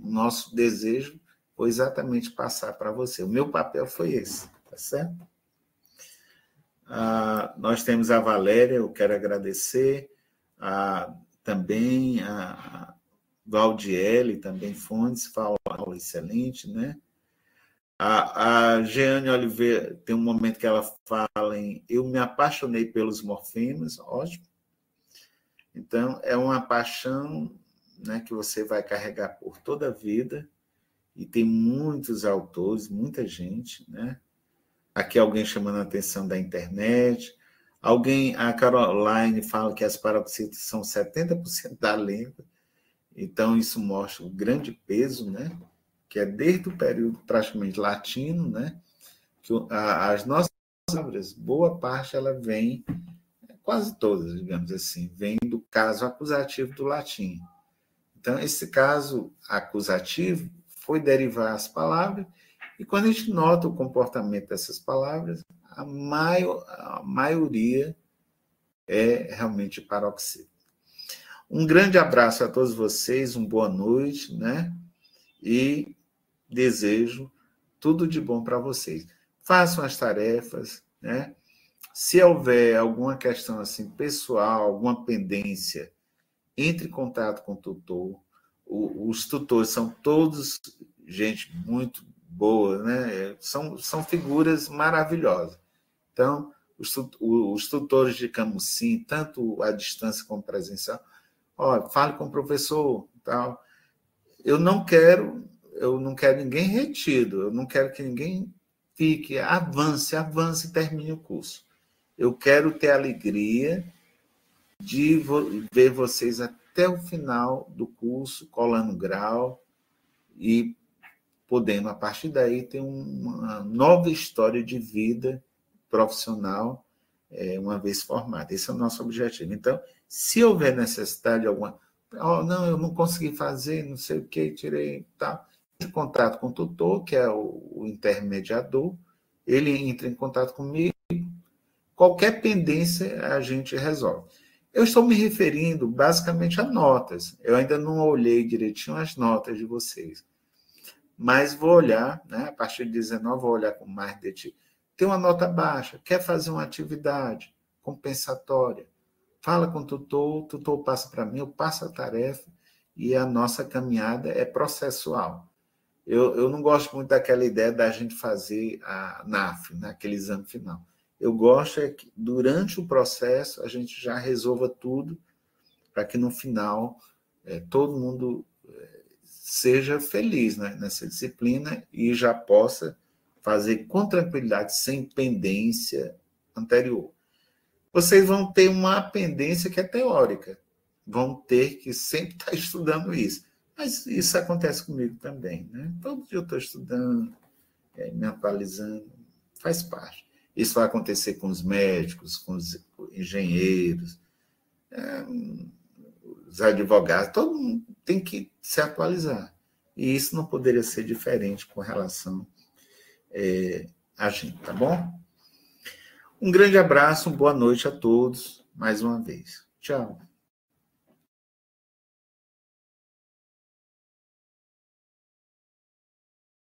O nosso desejo foi exatamente passar para você. O meu papel foi esse. Tá certo? Nós temos a Valéria, eu quero agradecer, também a Valdiele, também Fontes, fala excelente, né? A Jeane Oliveira, tem um momento que ela fala em eu me apaixonei pelos morfemas, ótimo. Então, é uma paixão, né, que você vai carregar por toda a vida, e tem muitos autores, muita gente, né? Aqui alguém chamando a atenção da internet. A Caroline fala que as paroxítonas são 70% da língua. Então, isso mostra o grande peso, né? Que é desde o período praticamente latino, né? Que as nossas palavras, boa parte, ela vem, quase todas, digamos assim, vem do caso acusativo do latim. Então, esse caso acusativo foi derivar as palavras. E quando a gente nota o comportamento dessas palavras, a maioria é realmente paroxítona. Um grande abraço a todos vocês, uma boa noite, né? E desejo tudo de bom para vocês. Façam as tarefas, né? Se houver alguma questão assim pessoal, alguma pendência, entre em contato com o tutor. Os tutores são todos gente muito boa, né? São figuras maravilhosas. Então, os tutores de Camusim, tanto à distância como presencial, fale com o professor, tal. Eu não quero ninguém retido, eu não quero que ninguém fique, avance e termine o curso. Eu quero ter a alegria de ver vocês até o final do curso, colando grau e podendo, a partir daí, ter uma nova história de vida profissional, uma vez formada. Esse é o nosso objetivo. Então, se houver necessidade de alguma... não, eu não consegui fazer, não sei o que, tirei, tal. Entre em contato com o tutor, que é o intermediador, ele entra em contato comigo, qualquer pendência a gente resolve. Eu estou me referindo basicamente a notas. Eu ainda não olhei direitinho as notas de vocês. Mas vou olhar, né? A partir de 19, vou olhar com mais detalhe. Tem uma nota baixa, quer fazer uma atividade compensatória, fala com o tutor passa para mim, eu passo a tarefa e a nossa caminhada é processual. Eu não gosto muito daquela ideia da gente fazer a NAF, né? Aquele exame final. Eu gosto é que durante o processo a gente já resolva tudo para que no final todo mundo seja feliz, né, nessa disciplina e já possa fazer com tranquilidade, sem pendência anterior. Vocês vão ter uma pendência que é teórica, vão ter que sempre estar estudando isso. Mas isso acontece comigo também, né? Todo dia eu estou estudando, me atualizando, faz parte. Isso vai acontecer com os médicos, com os engenheiros, os advogados, todo mundo tem que se atualizar. E isso não poderia ser diferente com relação a gente, tá bom? Um grande abraço, boa noite a todos, mais uma vez. Tchau.